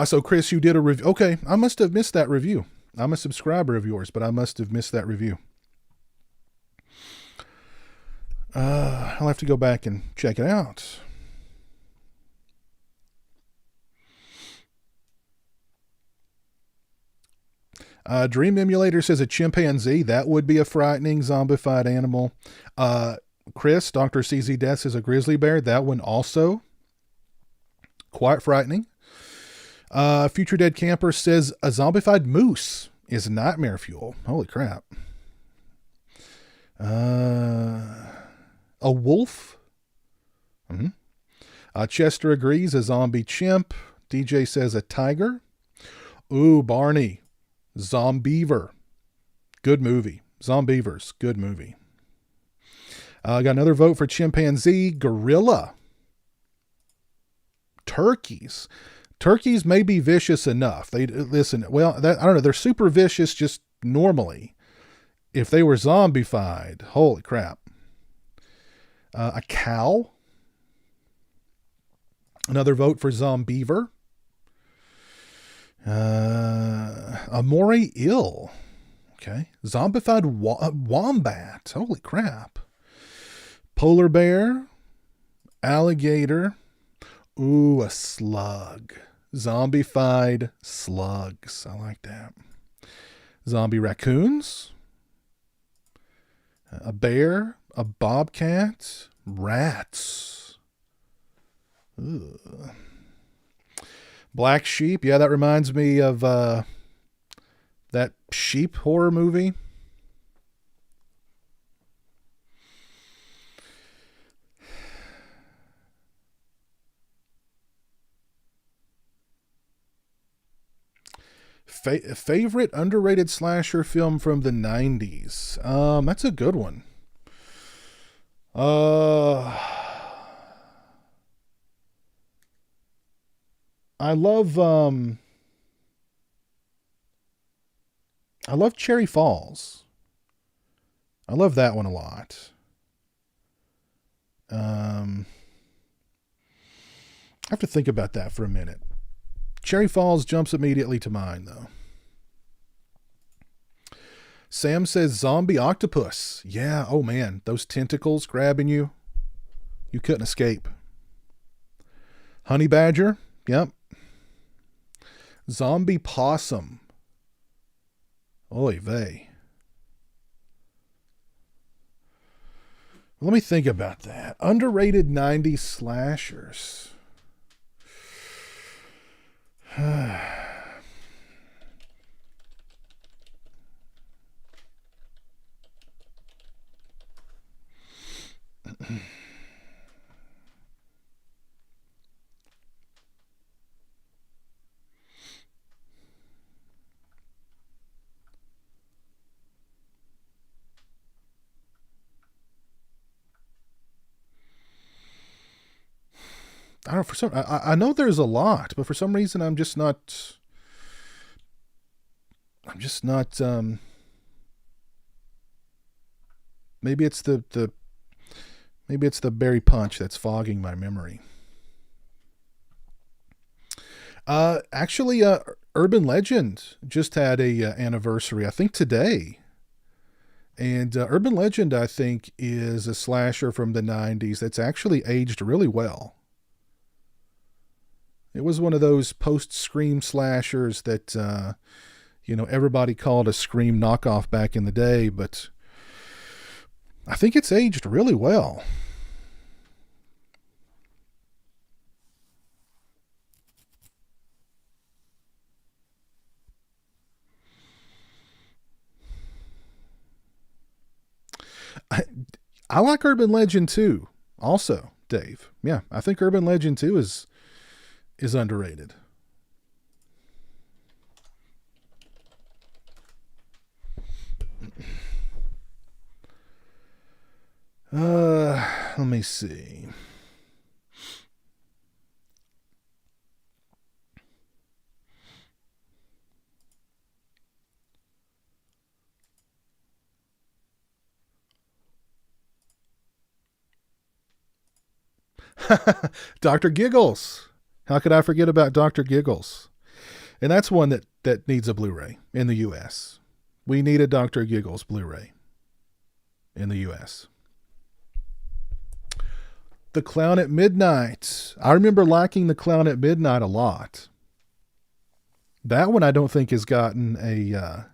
So Chris, you did a review. Okay, I must have missed that review. I'm a subscriber of yours, but I must have missed that review. I'll have to go back and check it out. Dream Emulator says a chimpanzee. That would be a frightening zombified animal. Chris, Dr. CZ Death says a grizzly bear. That one also quite frightening. Future Dead Camper says a zombified moose is nightmare fuel. Holy crap. A wolf. Chester agrees, a zombie chimp. DJ says a tiger. Ooh, Barney. Zombeaver. Good movie. Zombeavers. Good movie. Got another vote for chimpanzee. Gorilla. Turkeys. Turkeys may be vicious enough. They listen. Well, I don't know. They're super vicious just normally. If they were zombified, holy crap. A cow. Another vote for Zombeaver. A moray eel. Okay. Zombified wombat. Holy crap. Polar bear. Alligator. Ooh, a slug. Zombified slugs. I like that. Zombie raccoons. A bear. A bobcat. Rats. Ooh. Black sheep. Yeah, that reminds me of that sheep horror movie. Favorite underrated slasher film from the 90s? That's a good one. I love Cherry Falls. I love that one a lot. I have to think about that for a minute. Cherry Falls jumps immediately to mind, though. Sam says zombie octopus. Yeah, oh man, those tentacles grabbing you. You couldn't escape. Honey badger. Yep. Zombie possum. Oy vey. Let me think about that. Underrated 90s slashers. I don't know, for some, I know there's a lot, but for some reason I'm just not maybe it's the berry punch that's fogging my memory. Actually, Urban Legend just had a anniversary, I think today. And Urban Legend, I think, is a slasher from the 90s that's actually aged really well. It was one of those post-Scream slashers that, everybody called a Scream knockoff back in the day, but I think it's aged really well. I like Urban Legend 2 also, Dave. Yeah, I think Urban Legend 2 is underrated. Let me see. Dr. Giggles. How could I forget about Dr. Giggles? And that's one that needs a Blu-ray in the US. We need a Dr. Giggles Blu-ray in the US. The Clown at Midnight. I remember liking The Clown at Midnight a lot. That one I don't think has gotten a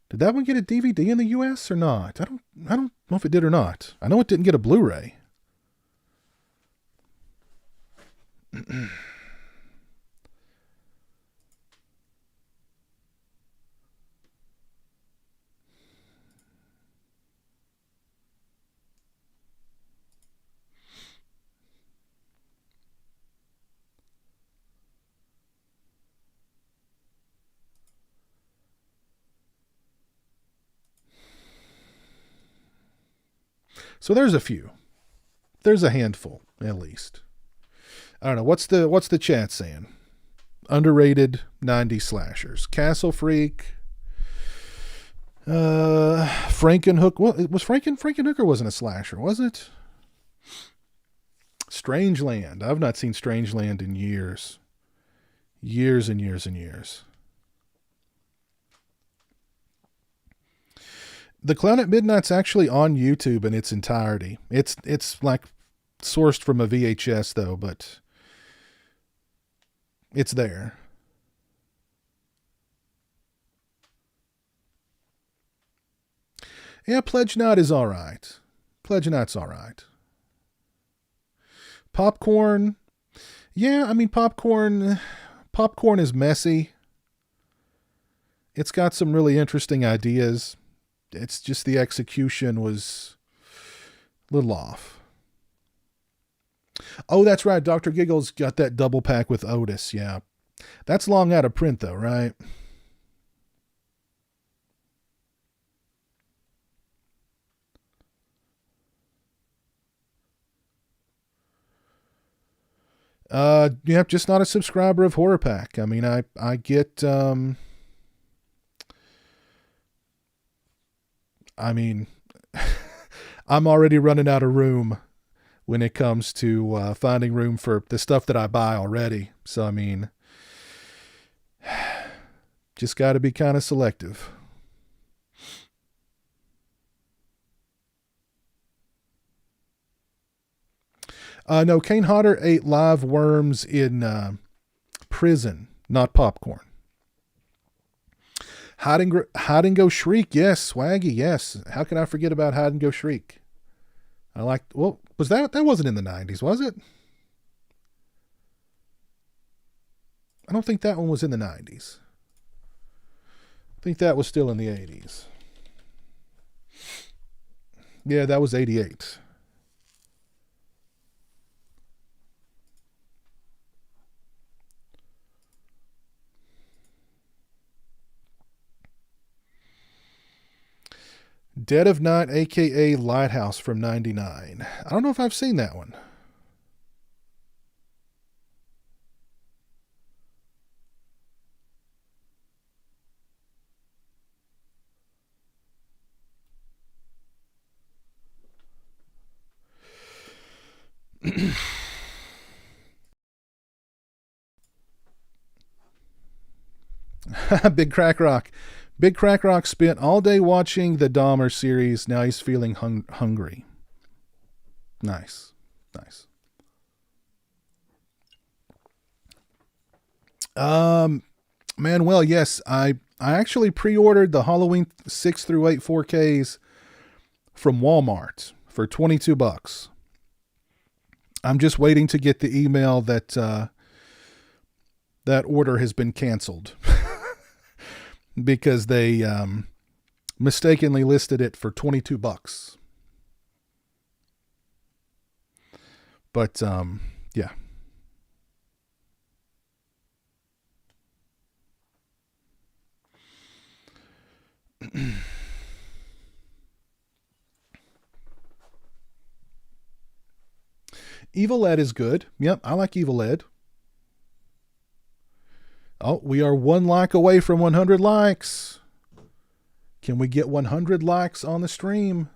did that one get a DVD in the US or not? I don't know if it did or not. I know it didn't get a Blu-ray. So there's a few. There's a handful, at least. I don't know. What's the chat saying? Underrated 90s slashers. Castle Freak. Frankenhook. Well, it was Frankenhooker wasn't a slasher, was it? Strangeland. I've not seen Strangeland in years. Years and years and years. The Clown at Midnight's actually on YouTube in its entirety. It's like sourced from a VHS though, but it's there. Yeah, Pledge Knot is all right. Pledge Knot's all right. Popcorn. Yeah, I mean, Popcorn is messy. It's got some really interesting ideas. It's just the execution was a little off. Oh, that's right. Dr. Giggles got that double pack with Otis. Yeah. That's long out of print though, right? Yeah, just not a subscriber of Horror Pack. I mean, I get, I mean, I'm already running out of room when it comes to finding room for the stuff that I buy already. So, I mean, just got to be kind of selective. No, Kane Hodder ate live worms in prison, not popcorn. Hide and Go Shriek, yes. Swaggy, yes. How can I forget about Hide and Go Shriek? I like. Well, was that wasn't in the 90s, was it? I don't think that one was in the 90s. I think that was still in the 80s. Yeah, that was 88. Dead of Night, aka Lighthouse from 99. I don't know if I've seen that one. Big Crack Rock. Big Crack Rock spent all day watching the Dahmer series. Now he's feeling hungry. Nice. Nice. Manuel, yes, I actually pre-ordered the Halloween 6 through 8 4Ks from Walmart for $22. I'm just waiting to get the email that that order has been canceled. Because they mistakenly listed it for $22. But yeah. Evil Ed is good. Yep, I like Evil Ed. Oh, we are 1 like away from 100 likes. Can we get 100 likes on the stream?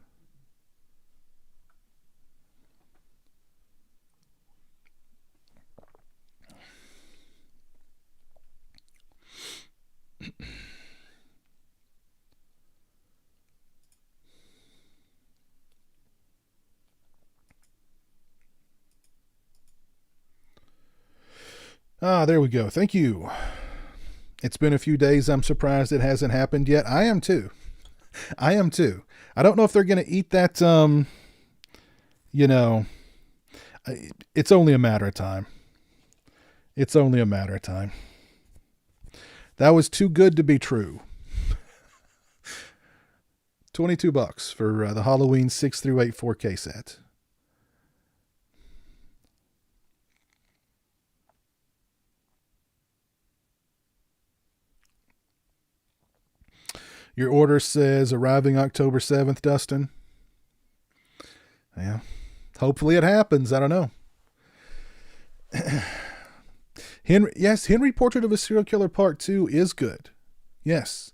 Ah, there we go. Thank you. It's been a few days. I'm surprised it hasn't happened yet. I am too. I am too. I don't know if they're going to eat that, you know, it's only a matter of time. It's only a matter of time. That was too good to be true. $22 for the Halloween 6 through 8 4K set. Your order says arriving October 7th, Dustin. Yeah. Hopefully it happens. I don't know. Henry Portrait of a Serial Killer Part 2 is good. Yes.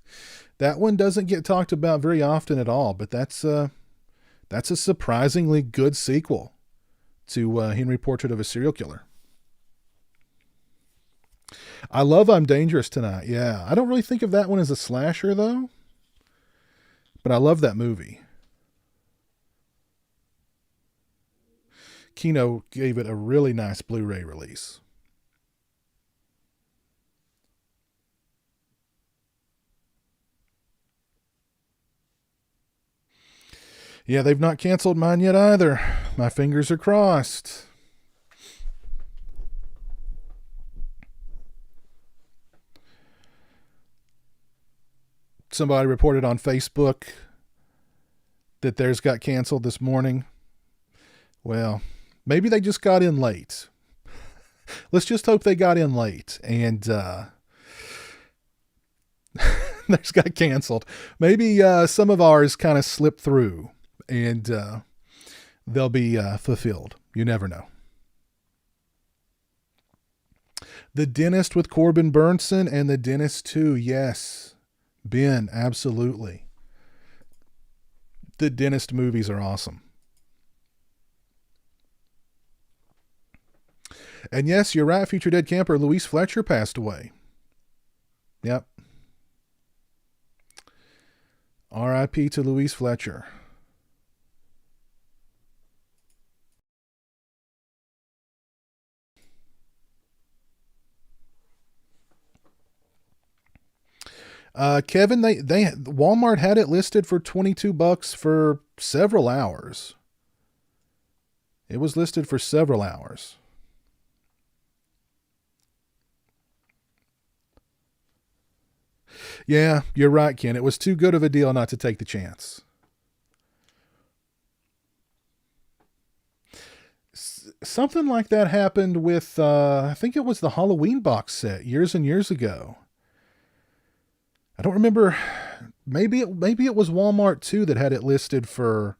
That one doesn't get talked about very often at all, but that's a surprisingly good sequel to Henry Portrait of a Serial Killer. I love I'm Dangerous Tonight. Yeah, I don't really think of that one as a slasher, though. But I love that movie. Kino gave it a really nice Blu-ray release. Yeah, they've not canceled mine yet either. My fingers are crossed. Somebody reported on Facebook that theirs got canceled this morning. Well, maybe they just got in late. Let's just hope they got in late and theirs got canceled. Maybe some of ours kind of slipped through and they'll be fulfilled. You never know. The Dentist with Corbin Burnson and The Dentist 2. Yes. Ben, absolutely. The Dentist movies are awesome. And yes, you're right, Future Dead Camper. Louise Fletcher passed away. Yep. R.I.P. to Louise Fletcher. Kevin, they Walmart had it listed for $22 for several hours. It was listed for several hours. Yeah, you're right, Ken. It was too good of a deal not to take the chance. Something like that happened with, I think it was the Halloween box set years and years ago. I don't remember. Maybe it was Walmart too that had it listed for,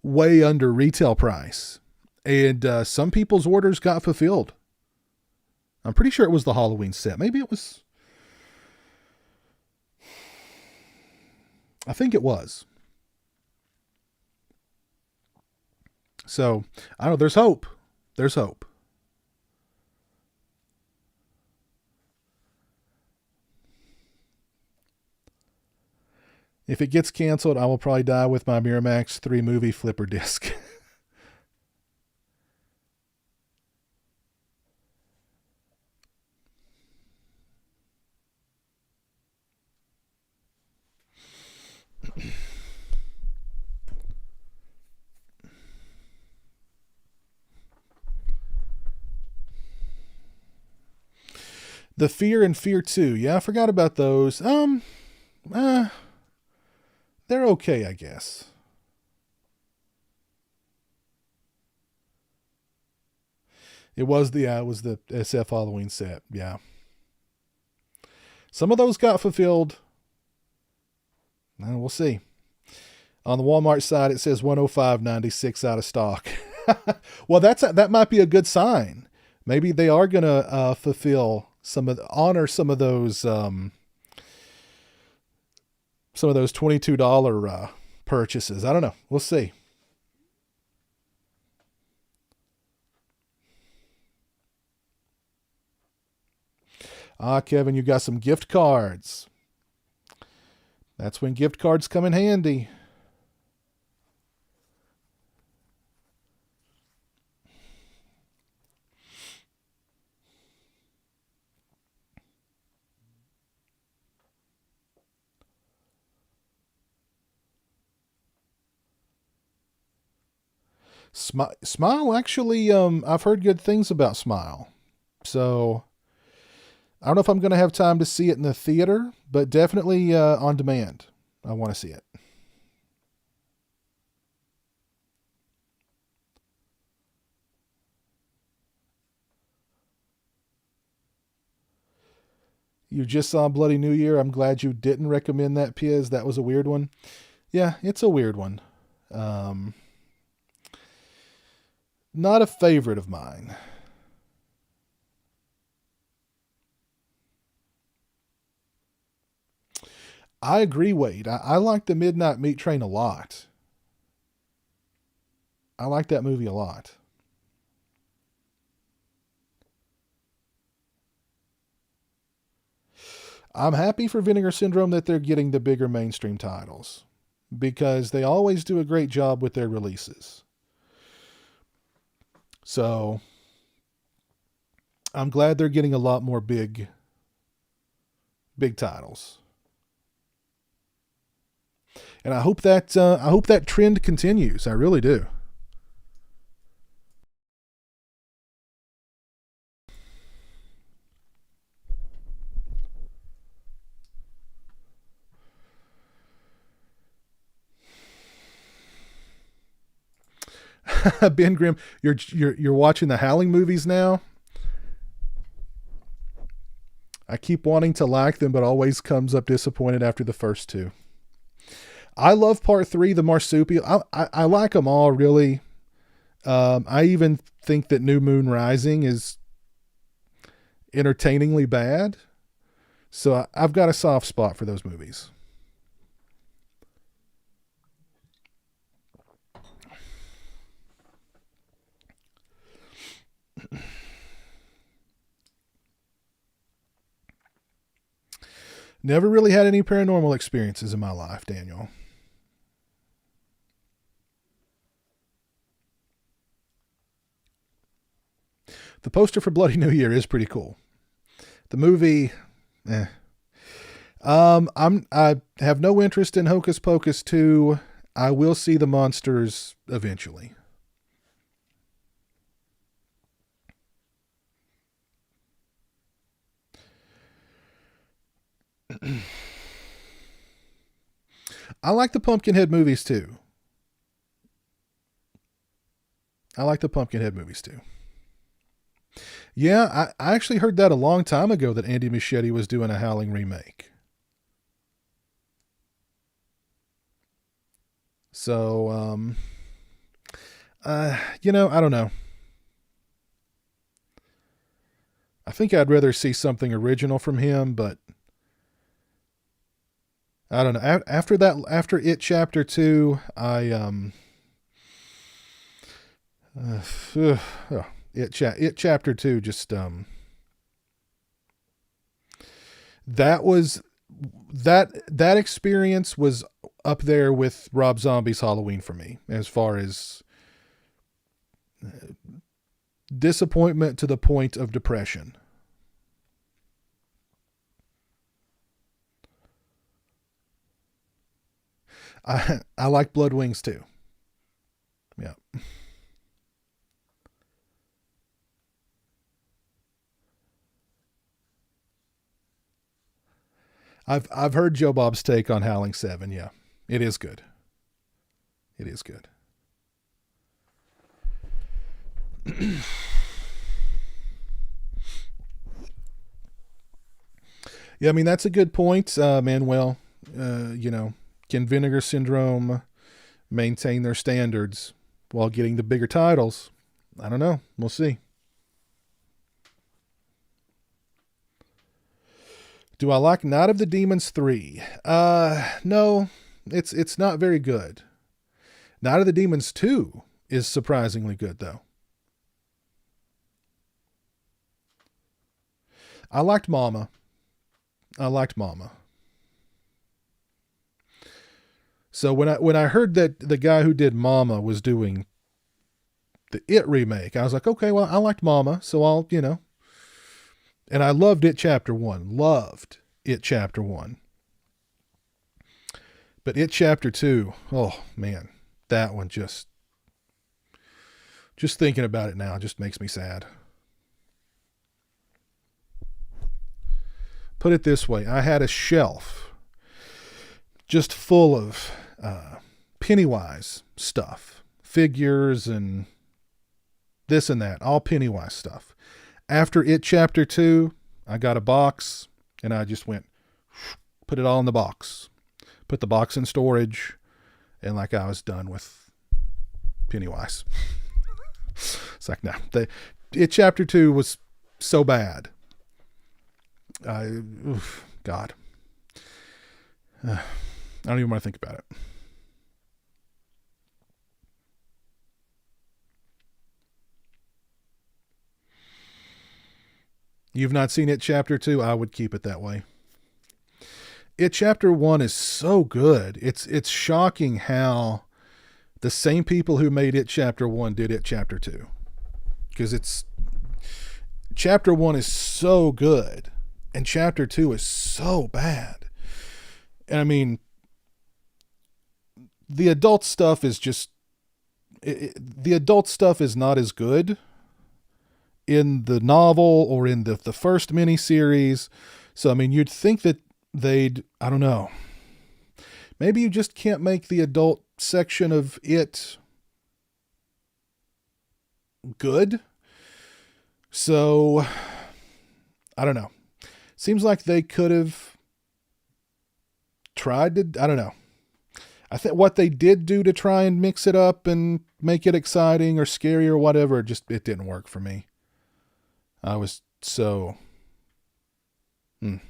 way under retail price. And some people's orders got fulfilled. I'm pretty sure it was the Halloween set. Maybe it was. I think it was. So, I don't know. There's hope. There's hope. If it gets canceled, I will probably die with my Miramax 3 movie flipper disc. The Fear and Fear 2. Yeah, I forgot about those. They're okay, I guess. It was the SF Halloween set. Yeah. Some of those got fulfilled. We'll see. On the Walmart side, it says 105.96 out of stock. Well, that might be a good sign. Maybe they are going to honor some of those $22 purchases. I don't know. We'll see. Kevin, you got some gift cards. That's when gift cards come in handy. Smile, actually, I've heard good things about Smile. So I don't know if I'm going to have time to see it in the theater, but definitely on demand. I want to see it. You just saw Bloody New Year. I'm glad you didn't recommend that, Piz. That was a weird one. Yeah, it's a weird one. Not a favorite of mine. I agree, Wade. I like the Midnight Meat Train a lot. I like that movie a lot. I'm happy for Vinegar Syndrome that they're getting the bigger mainstream titles because they always do a great job with their releases. So I'm glad they're getting a lot more big titles. And I hope that trend continues. I really do. Ben Grimm, you're watching the Howling movies now. I keep wanting to like them, but always comes up disappointed after the first two. I love part 3, the marsupial. I like them all, really. I even think that New Moon Rising is entertainingly bad. So I've got a soft spot for those movies. Never really had any paranormal experiences in my life, Daniel. The poster for Bloody New Year is pretty cool. The movie, I have no interest in Hocus Pocus 2. I will see the monsters eventually. I like the Pumpkinhead movies too. Yeah, I actually heard that a long time ago that Andy Muschietti was doing a Howling remake. So, I don't know. I think I'd rather see something original from him, but I don't know. After It Chapter 2, It Chapter 2 just that experience was up there with Rob Zombie's Halloween for me as far as disappointment to the point of depression. I like Blood Wings too. Yeah. I've heard Joe Bob's take on Howling 7. Yeah. It is good. It is good. Yeah, I mean that's a good point, Manuel. Can Vinegar Syndrome maintain their standards while getting the bigger titles? I don't know. We'll see. Do I like Night of the Demons 3? No, it's not very good. Night of the Demons 2 is surprisingly good though. I liked Mama. So when I heard that the guy who did Mama was doing the It remake, I was like, okay, well, I liked Mama, so I'll. And I loved It Chapter 1. Loved It Chapter 1. But It Chapter 2, oh man, that one just thinking about it now just makes me sad. Put it this way, I had a shelf just full of Pennywise stuff, figures and this and that, all Pennywise stuff. After It Chapter 2, I got a box and I just went, put it all in the box, put the box in storage, and like I was done with Pennywise. It's like, no, it chapter 2 was so bad. God. I don't even want to think about it. You've not seen it chapter 2? I would keep it that way. It chapter 1 is so good. It's shocking how the same people who made it chapter 1 did it chapter 2. Because it's chapter 1 is so good and chapter 2 is so bad. And I mean, the adult stuff is just the adult stuff is not as good in the novel or in the first miniseries. So I mean, you'd think that I don't know. Maybe you just can't make the adult section of it good. So I don't know. Seems like they could have tried to, I don't know. I think what they did do to try and mix it up and make it exciting or scary or whatever, it didn't work for me. I was so, I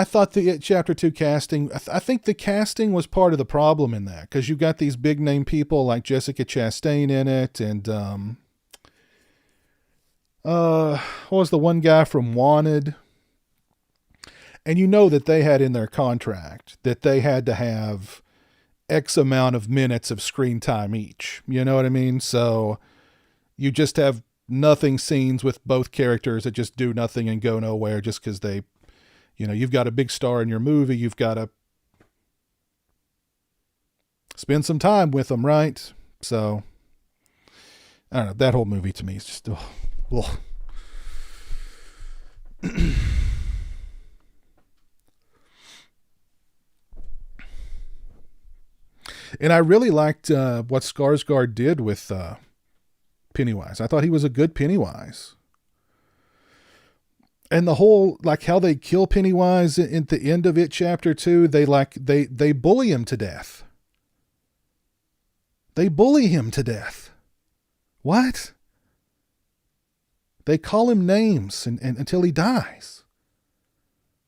thought the chapter 2 casting, I think the casting was part of the problem in that, because you got these big name people like Jessica Chastain in it, and what was the one guy from Wanted? And you know that they had in their contract that they had to have X amount of minutes of screen time each. You know what I mean? So you just have nothing scenes with both characters that just do nothing and go nowhere just because they, you've got a big star in your movie. You've got to spend some time with them, right? So I don't know. That whole movie to me is just, ugh. And I really liked what Skarsgård did with Pennywise. I thought he was a good Pennywise. And the whole, like how they kill Pennywise at the end of it, chapter 2, they bully him to death. They bully him to death. What? They call him names and until he dies.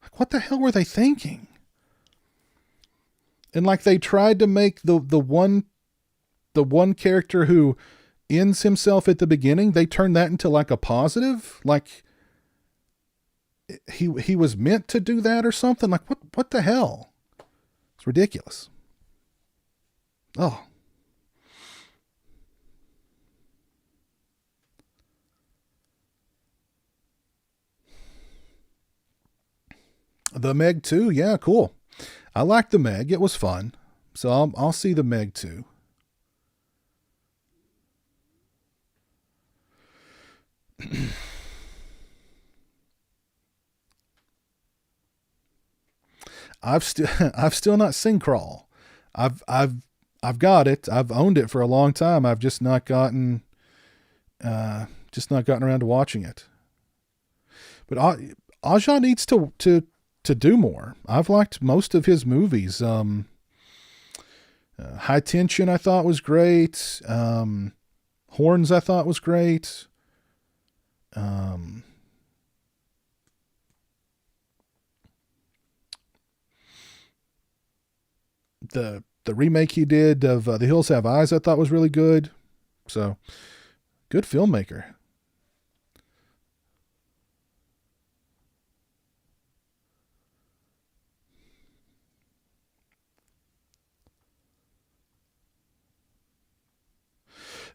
Like, what the hell were they thinking? And like they tried to make the one character who ends himself at the beginning, they turned that into like a positive, like he was meant to do that or something. Like what the hell? It's ridiculous. Oh. The Meg 2, yeah, cool. I liked the Meg. It was fun. So I'll see the Meg too. I've still not seen Crawl. I've got it. I've owned it for a long time. I've just not gotten around to watching it. But Aja needs to do more. I've liked most of his movies. High Tension I thought was great. Horns I thought was great. The remake he did of The Hills Have Eyes I thought was really good. So, good filmmaker.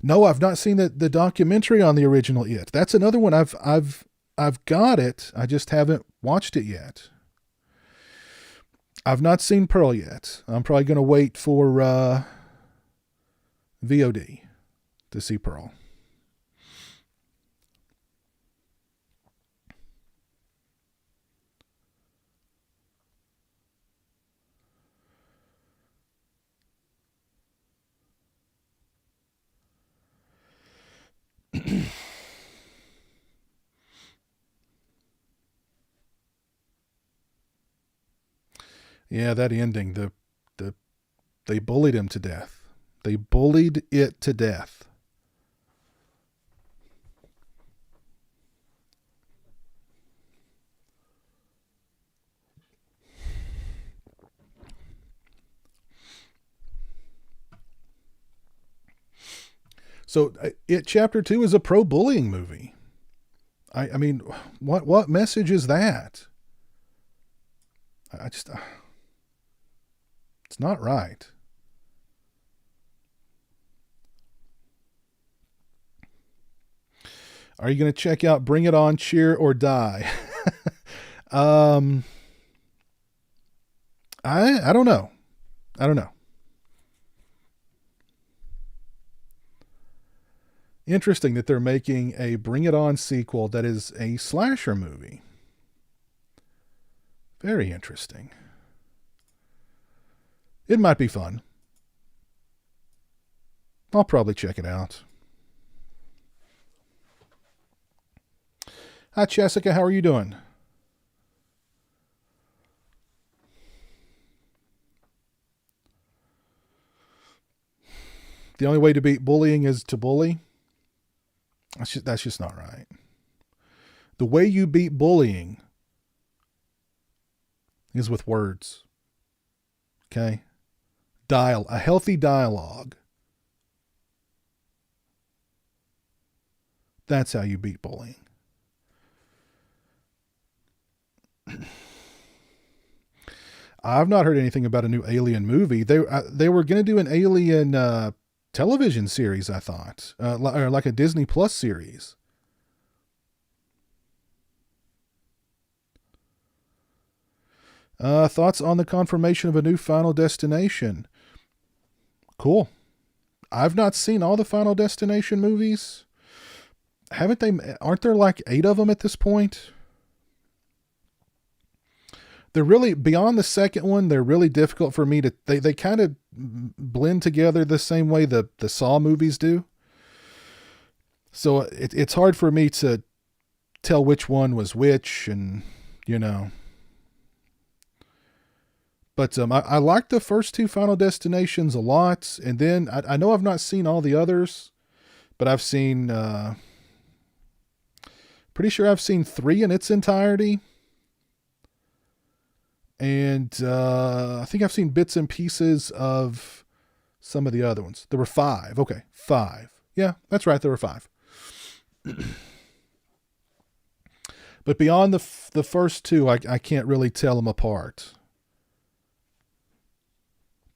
No, I've not seen the documentary on the original It. That's another one I've got it. I just haven't watched it yet. I've not seen Pearl yet. I'm probably going to wait for VOD to see Pearl. Yeah, that ending, the they bullied him to death. They bullied it to death. So, It Chapter 2 is a pro-bullying movie. I mean, what message is that? I just, it's not right. Are you going to check out Bring It On, Cheer or Die? um, I don't know. I don't know. Interesting that they're making a Bring It On sequel that is a slasher movie. Very interesting. It might be fun. I'll probably check it out. Hi, Jessica. How are you doing? The only way to beat bullying is to bully. That's just not right. The way you beat bullying is with words. Okay? A healthy dialogue. That's how you beat bullying. I've not heard anything about a new Alien movie. They were going to do an Alien television series, I thought, or like a Disney Plus series. Thoughts on the confirmation of a new Final Destination? Cool. I've not seen all the Final Destination movies. Haven't they? Aren't there like 8 of them at this point? They're really, beyond the second one, they're really difficult for me to, they kind of blend together the same way the Saw movies do. So it's hard for me to tell which one was which, and, you know. But I like the first 2 Final Destinations a lot. And then I know I've not seen all the others, but I've seen, pretty sure I've seen 3 in its entirety. And I think I've seen bits and pieces of some of the other ones. There were 5. Okay, 5. Yeah, that's right. There were 5. But beyond the first 2, I can't really tell them apart.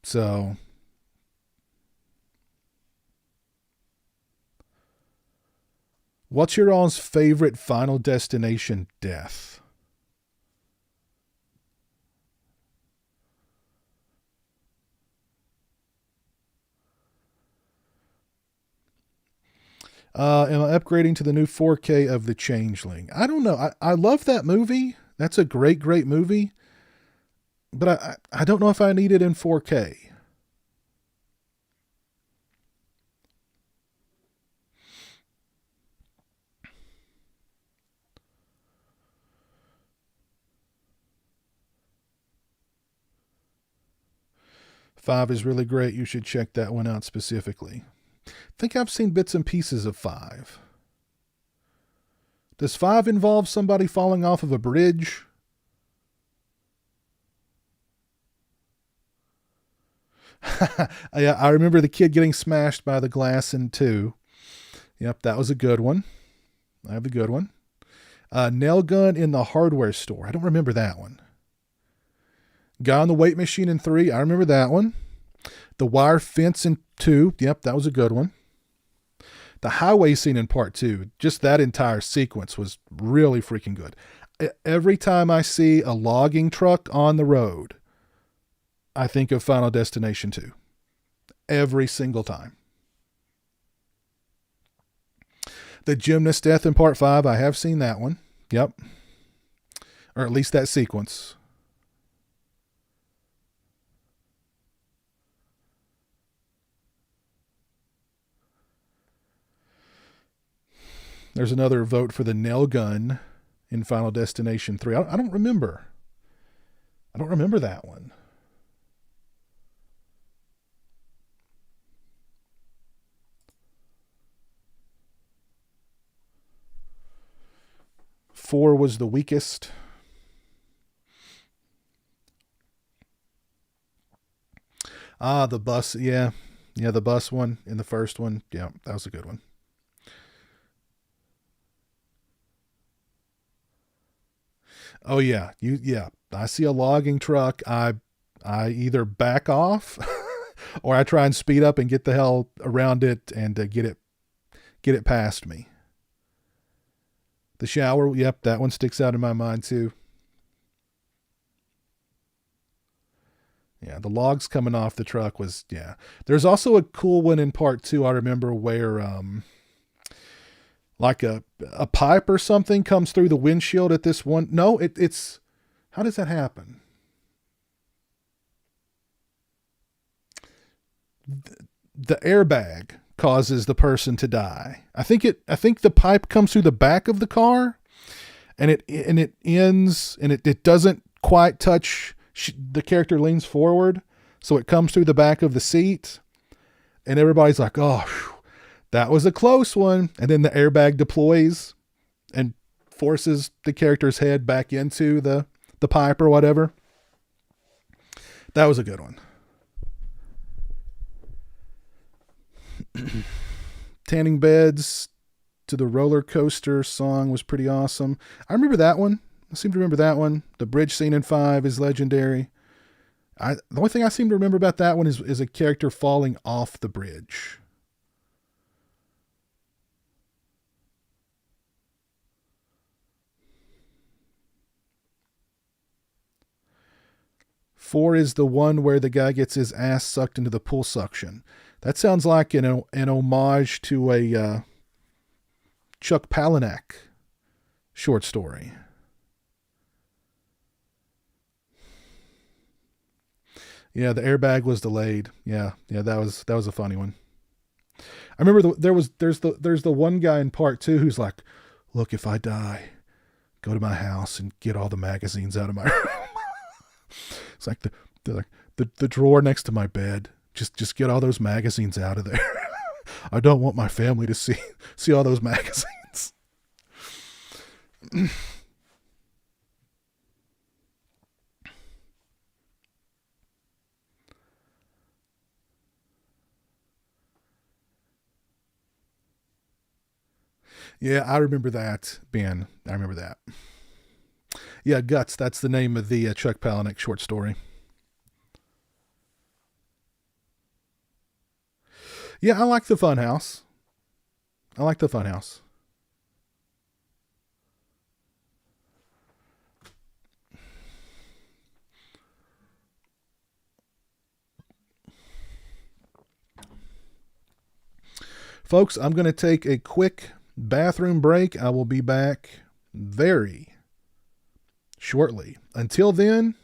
So, what's your all's favorite Final Destination death? Am I upgrading to the new 4K of The Changeling? I don't know. I love that movie. That's a great, great movie. But I don't know if I need it in 4K. Five is really great. You should check that one out specifically. I think I've seen bits and pieces of 5. Does 5 involve somebody falling off of a bridge? Yeah, I remember the kid getting smashed by the glass in 2. Yep, that was a good one. I have a good one. Nail gun in the hardware store. I don't remember that one. Guy on the weight machine in 3. I remember that one. The wire fence in 2. Yep, that was a good one. The highway scene in part 2. Just that entire sequence was really freaking good. Every time I see a logging truck on the road, I think of Final Destination 2. Every single time. The gymnast death in part 5. I have seen that one. Yep. Or at least that sequence. There's another vote for the nail gun in Final Destination 3. I don't remember. I don't remember that one. 4 was the weakest. Ah, the bus. Yeah. Yeah, the bus one in the first one. Yeah, that was a good one. Oh yeah, I see a logging truck. I either back off or I try and speed up and get the hell around it and get it past me. The shower, yep, that one sticks out in my mind too. Yeah, the logs coming off the truck was, yeah. There's also a cool one in part 2, I remember, where like a pipe or something comes through the windshield at this one. No, it's how does that happen? The airbag causes the person to die. I think the pipe comes through the back of the car, and it ends, and it doesn't quite touch. The character leans forward, so it comes through the back of the seat, and everybody's like, "Oh, whew, that was a close one." And then the airbag deploys and forces the character's head back into the pipe or whatever. That was a good one. Tanning beds to the roller coaster song was pretty awesome. I remember that one. I seem to remember that one. The bridge scene in 5 is legendary. The only thing I seem to remember about that one is a character falling off the bridge. Four is the one where the guy gets his ass sucked into the pool suction. That sounds like an homage to a Chuck Palahniuk short story. Yeah, the airbag was delayed. Yeah, that was a funny one. I remember there's the one guy in part 2 who's like, "Look, if I die, go to my house and get all the magazines out of my room." It's like the drawer next to my bed. Just get all those magazines out of there. I don't want my family to see all those magazines. Yeah, I remember that, Ben. I remember that. Yeah, Guts, that's the name of the Chuck Palahniuk short story. Yeah, I like the Funhouse. Folks, I'm going to take a quick bathroom break. I will be back very shortly. Until then,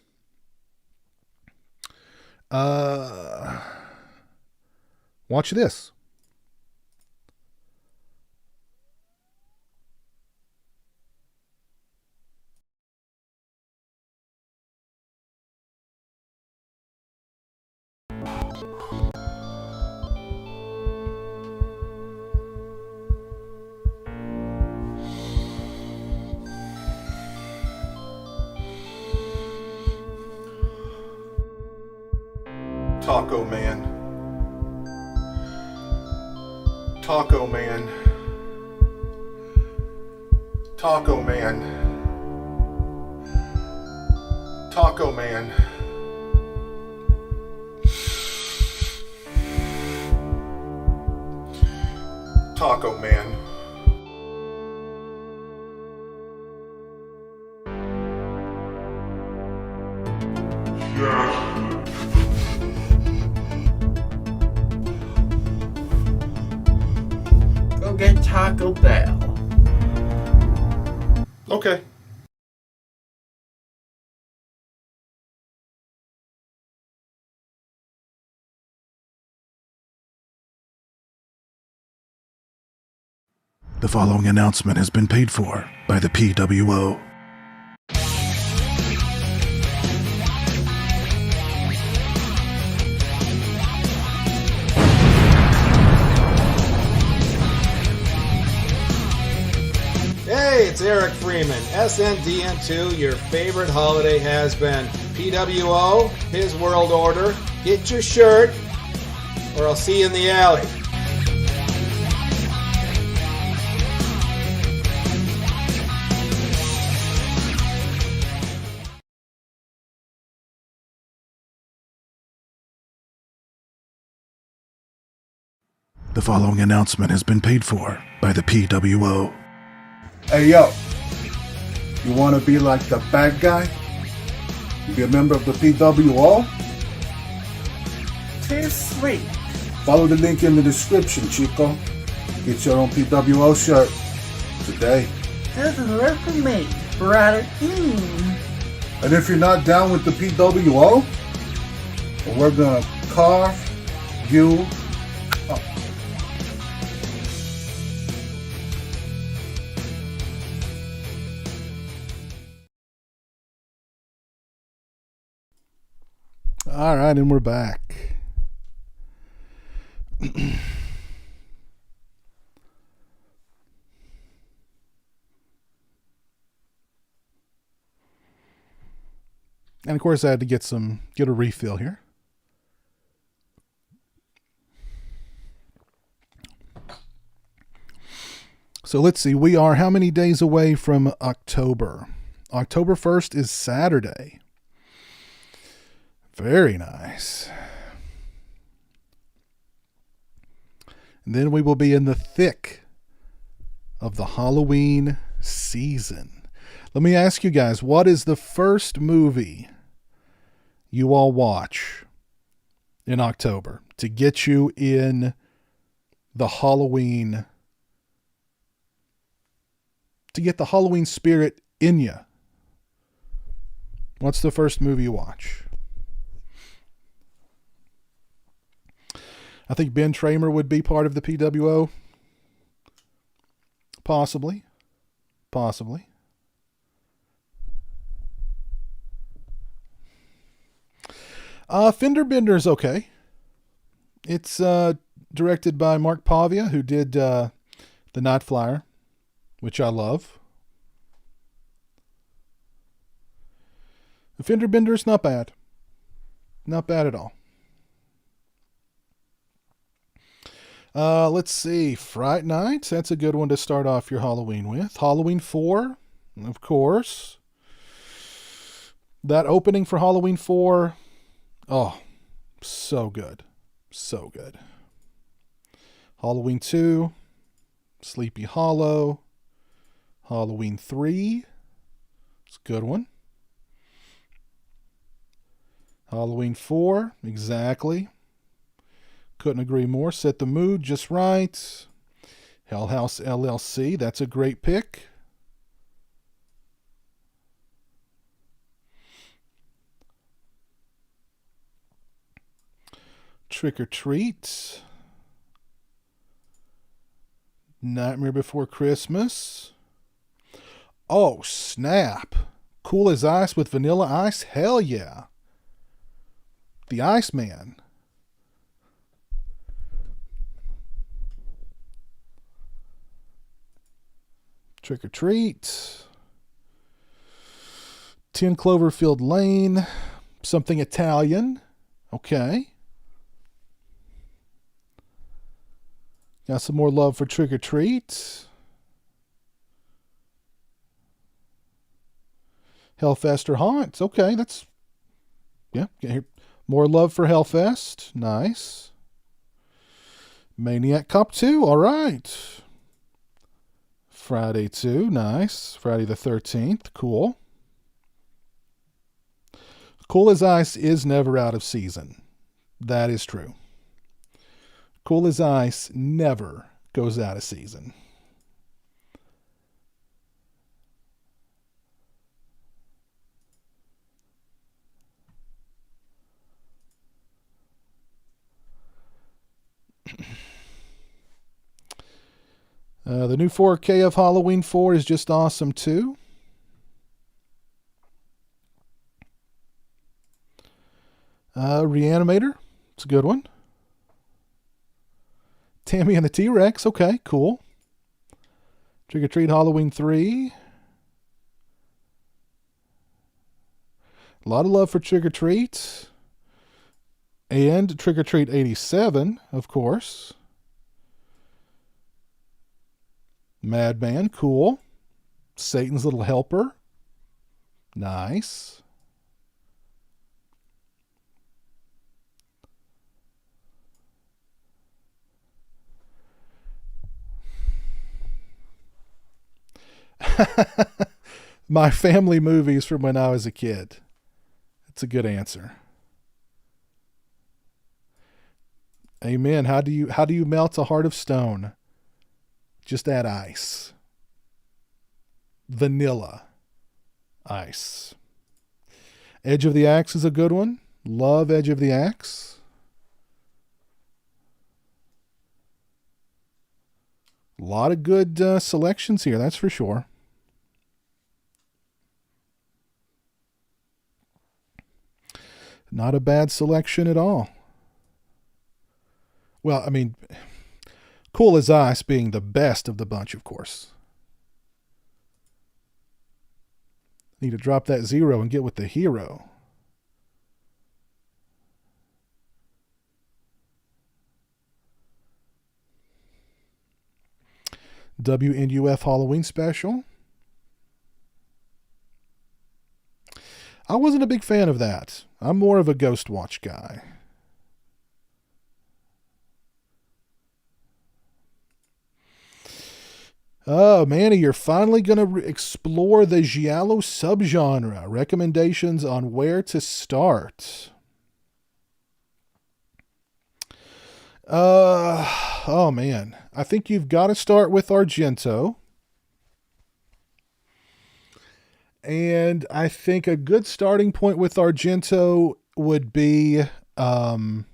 watch this. Taco Man. Taco Man. Taco Man. Taco Man. Taco Man. Go get Taco Bell. Okay. The following announcement has been paid for by the PWO. Hey, it's Eric Freeman, SNDN2, your favorite holiday has-been. PWO, his world order, get your shirt, or I'll see you in the alley. The following announcement has been paid for by the PWO. Hey yo, you want to be like the bad guy? Be a member of the PWO? Too sweet. Follow the link in the description, Chico. Get your own PWO shirt today. Doesn't work for me, brother. And if you're not down with the PWO, well, we're gonna carve you up. All right, and we're back. And of course, I had to get a refill here. So let's see. We are how many days away from October? October 1st is Saturday. Very nice. And then we will be in the thick of the Halloween season. Let me ask you guys, what is the first movie you all watch in October to get you in the Halloween, to get the Halloween spirit in you? What's the first movie you watch? I think Ben Tramer would be part of the PWO. Possibly. Fender Bender's okay. It's directed by Mark Pavia, who did The Night Flyer, which I love. Fender Bender's not bad. Not bad at all. Let's see. Fright Night. That's a good one to start off your Halloween with. Halloween 4, of course. That opening for Halloween 4. Oh, so good. So good. Halloween 2. Sleepy Hollow. Halloween 3. It's a good one. Halloween 4. Exactly. Couldn't agree more. Set the mood just right. Hell House LLC. That's a great pick. Trick or Treat. Nightmare Before Christmas. Oh, snap. Cool as Ice with Vanilla Ice. Hell yeah. The Iceman. Trick or Treat. 10 Cloverfield Lane. Something Italian. Okay. Got some more love for Trick or Treat. Hellfest or Haunts. Okay, that's... Yeah, more love for Hellfest. Nice. Maniac Cop 2. All right. Friday 2, nice. Friday the 13th, cool. Cool as Ice is never out of season. That is true. Cool as Ice never goes out of season. The new 4K of Halloween 4 is just awesome too. Reanimator, it's a good one. Tammy and the T-Rex, okay, cool. Trick or Treat Halloween 3. A lot of love for Trick or Treat. And Trick or Treat 87, of course. Madman, cool. Satan's Little Helper. Nice. My family movies from when I was a kid. That's a good answer. Amen. How do you melt a heart of stone? Just add ice. Vanilla ice. Edge of the Axe is a good one. Love Edge of the Axe. A lot of good selections here, that's for sure. Not a bad selection at all. Well, I mean, Cool as Ice being the best of the bunch, of course. Need to drop that 0 and get with the hero. WNUF Halloween Special. I wasn't a big fan of that. I'm more of a Ghost Watch guy. Oh, Manny, you're finally going to explore the giallo subgenre. Recommendations on where to start. Oh, man. I think you've got to start with Argento. And I think a good starting point with Argento would be The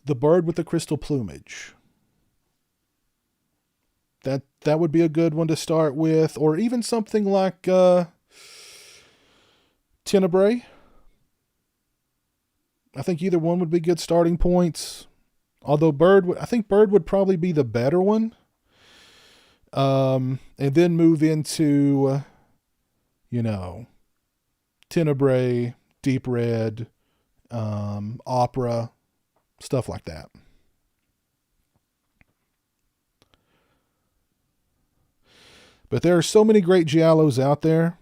Bird with the Crystal Plumage. That would be a good one to start with, or even something like Tenebrae. I think either one would be good starting points. Although I think Bird would probably be the better one. And then move into, Tenebrae, Deep Red, Opera, stuff like that. But there are so many great giallos out there.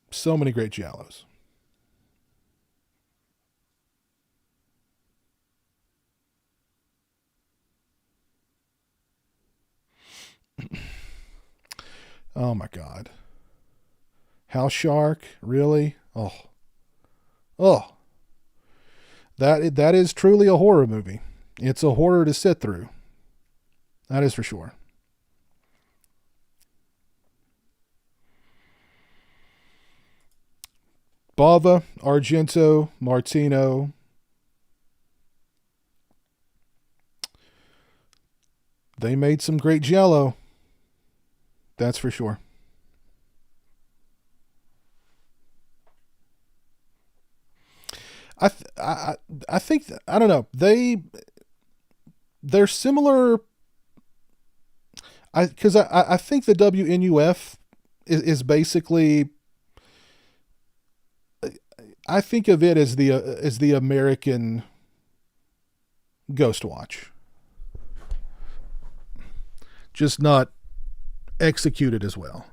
So many great giallos. Oh my God. House Shark? Really? Oh. That is truly a horror movie. It's a horror to sit through. That is for sure. Bava, Argento, Martino. They made some great giallo. That's for sure. I think, I don't know. They're similar. Because I think the WNUF is basically, I think of it as the American Ghost Watch, just not executed as well.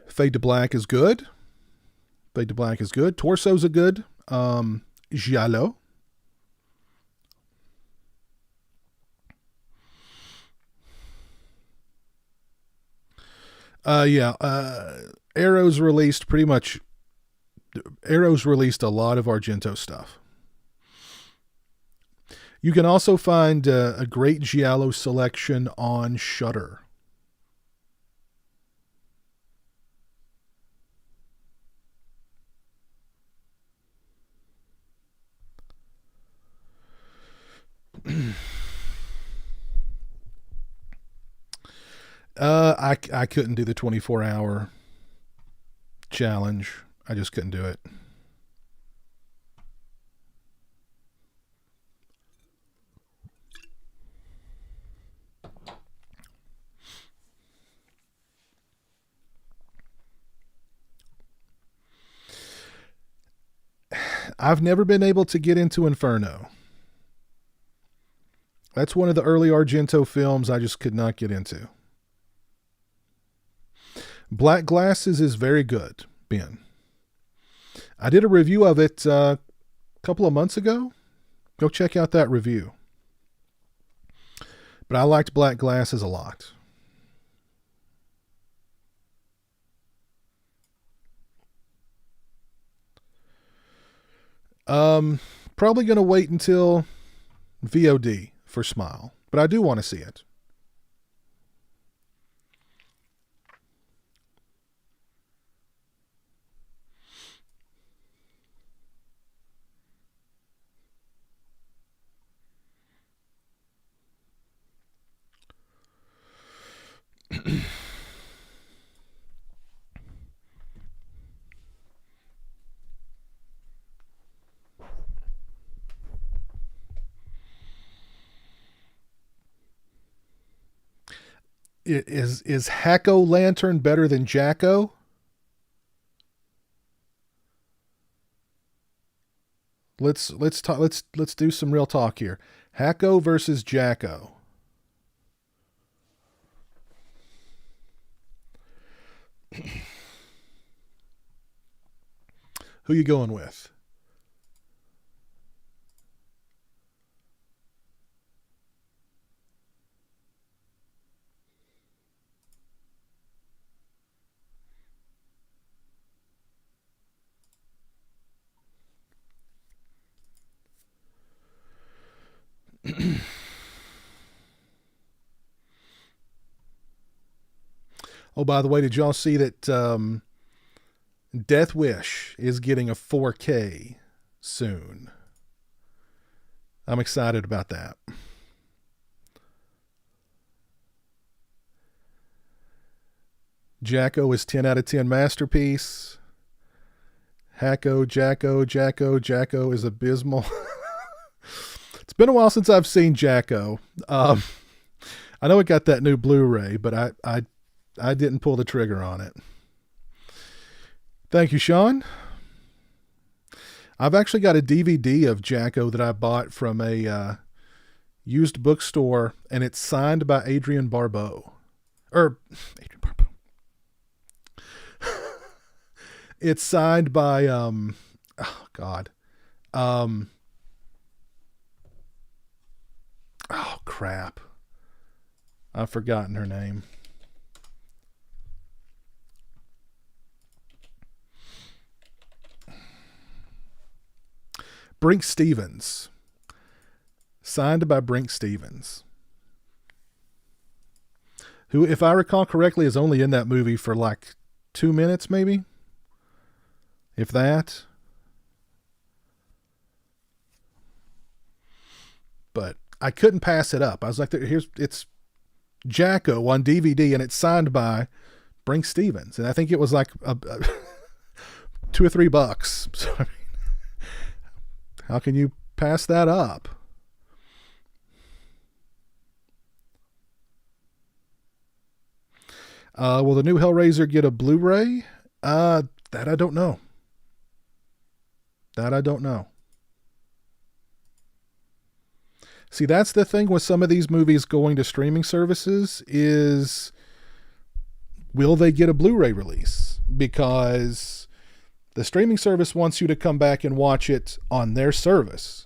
Fade to Black is good. Fade to Black is good. Torso's a good giallo. Arrow's released a lot of Argento stuff. You can also find a great giallo selection on Shudder. I couldn't do the 24-hour challenge. I just couldn't do it. I've never been able to get into Inferno. That's one of the early Argento films I just could not get into. Black Glasses is very good, Ben. I did a review of it a couple of months ago. Go check out that review. But I liked Black Glasses a lot. Probably going to wait until VOD for Smile, but I do want to see it. Is Hacko Lantern better than Jacko? Let's do some real talk here. Hacko versus Jacko. Who you going with? Oh, by the way, did y'all see that Death Wish is getting a 4K soon? I'm excited about that. Jacko is 10 out of 10 masterpiece. Jacko is abysmal. It's been a while since I've seen Jacko. I know it got that new Blu-ray, but I didn't pull the trigger on it. Thank you, Sean. I've actually got a DVD of Jacko that I bought from a used bookstore, and it's signed by Adrian Barbeau. Adrian Barbeau. It's signed by oh crap. I've forgotten her name. Brink Stevens. Signed by Brink Stevens. Who, if I recall correctly, is only in that movie for like 2 minutes, maybe? If that. But I couldn't pass it up. I was like, it's Jacko on DVD, and it's signed by Brink Stevens. And I think it was like $2 or $3. So, I mean, how can you pass that up? Will the new Hellraiser get a Blu-ray? That I don't know. See, that's the thing with some of these movies going to streaming services is, will they get a Blu-ray release? Because the streaming service wants you to come back and watch it on their service.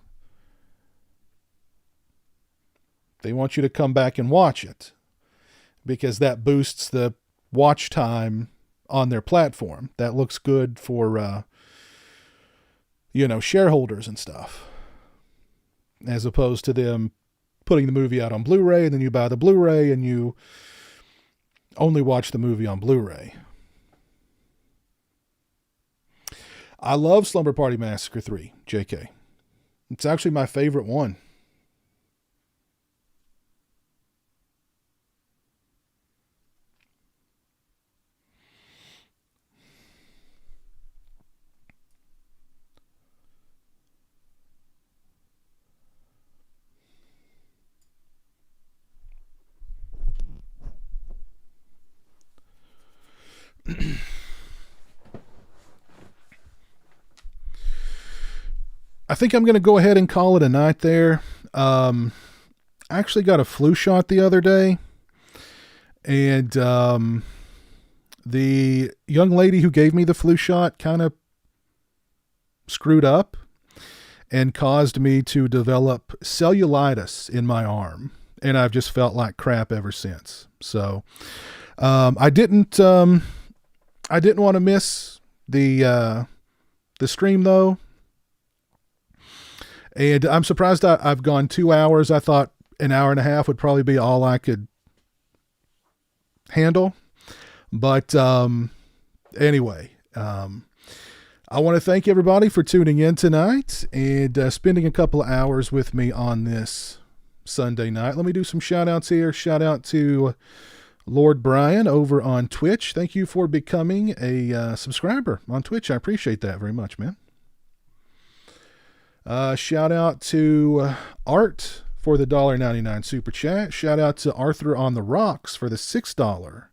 They want you to come back and watch it because that boosts the watch time on their platform. That looks good for, shareholders and stuff. As opposed to them putting the movie out on Blu-ray, and then you buy the Blu-ray and you only watch the movie on Blu-ray. I love Slumber Party Massacre 3, JK. It's actually my favorite one. I think I'm going to go ahead and call it a night there. I actually got a flu shot the other day, and the young lady who gave me the flu shot kind of screwed up and caused me to develop cellulitis in my arm, and I've just felt like crap ever since. So I didn't want to miss the stream though, and I'm surprised I've gone 2 hours. I thought an hour and a half would probably be all I could handle, but anyway, I want to thank everybody for tuning in tonight and spending a couple of hours with me on this Sunday night. Let me do some shout outs here. Shout out to Lord Brian over on Twitch. Thank you for becoming a subscriber on Twitch. I appreciate that very much, man. Shout out to Art for the $1.99 super chat. Shout out to Arthur on the Rocks for the $6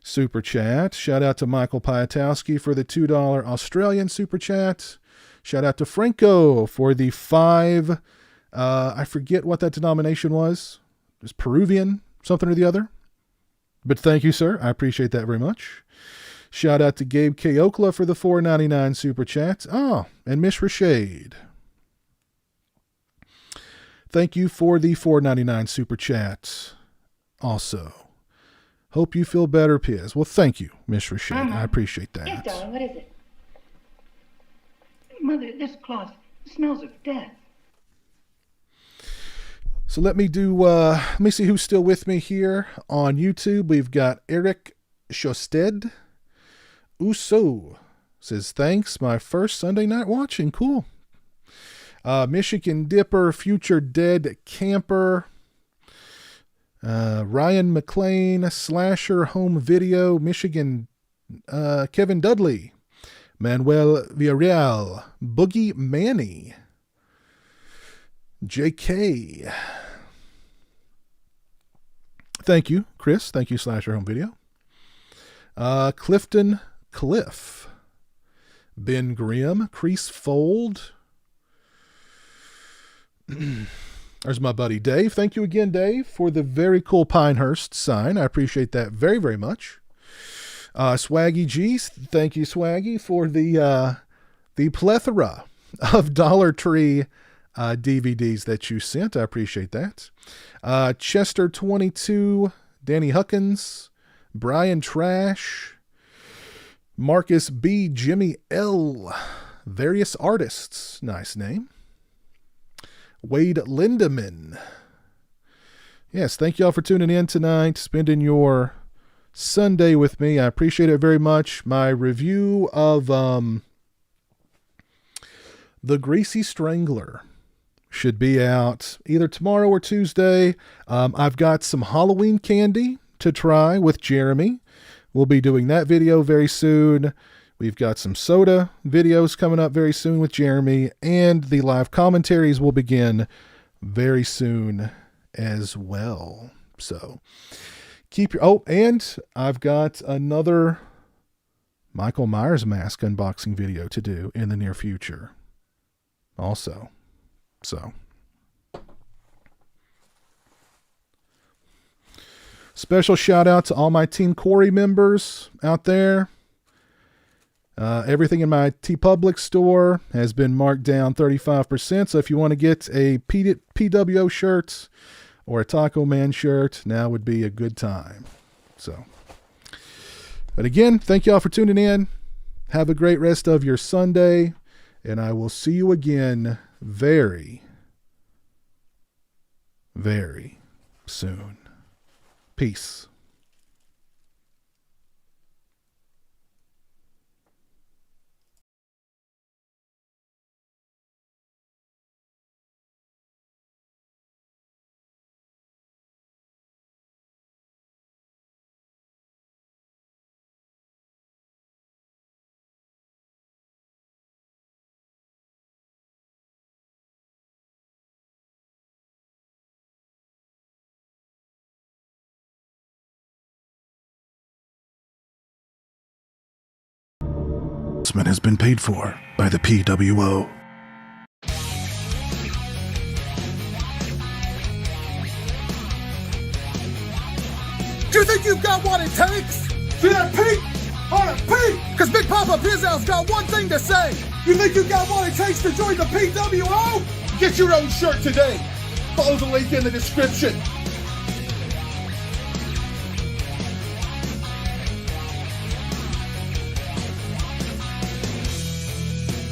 super chat. Shout out to Michael Piatowski for the $2 Australian super chat. Shout out to Franco for the $5. I forget what that denomination was. It was Peruvian, something or the other. But thank you, sir. I appreciate that very much. Shout out to Gabe K. Okla for the $4.99 super chat. Oh, and Miss Rashade. Thank you for the $4.99 super chat. Also. Hope you feel better, Piz. Well, thank you, Miss Rashade. I appreciate that. Yes, darling, what is it? Mother, this cloth smells of death. So let me see who's still with me here on YouTube. We've got Eric Shosted. Uso says, thanks, my first Sunday night watching. Cool. Michigan Dipper, Future Dead Camper, Ryan McLean, Slasher Home Video, Michigan, Kevin Dudley, Manuel Villarreal, Boogie Manny, JK. Thank you, Chris. Thank you, Slasher Home Video. Clifton Cliff, Ben Grimm, Crease Fold. There's my buddy Dave. Thank you again, Dave, for the very cool Pinehurst sign. I appreciate that very, very much. Swaggy G, thank you, Swaggy, for the plethora of Dollar Tree DVDs that you sent. I appreciate that. Chester 22, Danny Huckins, Brian Trash, Marcus B, Jimmy L, various artists. Nice name. Wade Lindemann. Yes, thank y'all for tuning in tonight, spending your Sunday with me. I appreciate it very much. My review of The Greasy Strangler should be out either tomorrow or Tuesday. I've got some Halloween candy to try with Jeremy. We'll be doing that video very soon. We've got some soda videos coming up very soon with Jeremy, and the live commentaries will begin very soon as well. So keep your, and I've got another Michael Myers mask unboxing video to do in the near future also. So special shout out to all my Team Corey members out there. Everything in my TeePublic store has been marked down 35%. So if you want to get a PWO shirt or a Taco Man shirt, now would be a good time. So, but again, thank y'all for tuning in. Have a great rest of your Sunday, and I will see you again very, very soon. Peace. Has been paid for by the PWO. got what it takes? See that pink? On a pink! Cause Big Papa Pizzowell's got one thing to say. You think you got what it takes to join the PWO? Get your own shirt today. Follow the link in the description.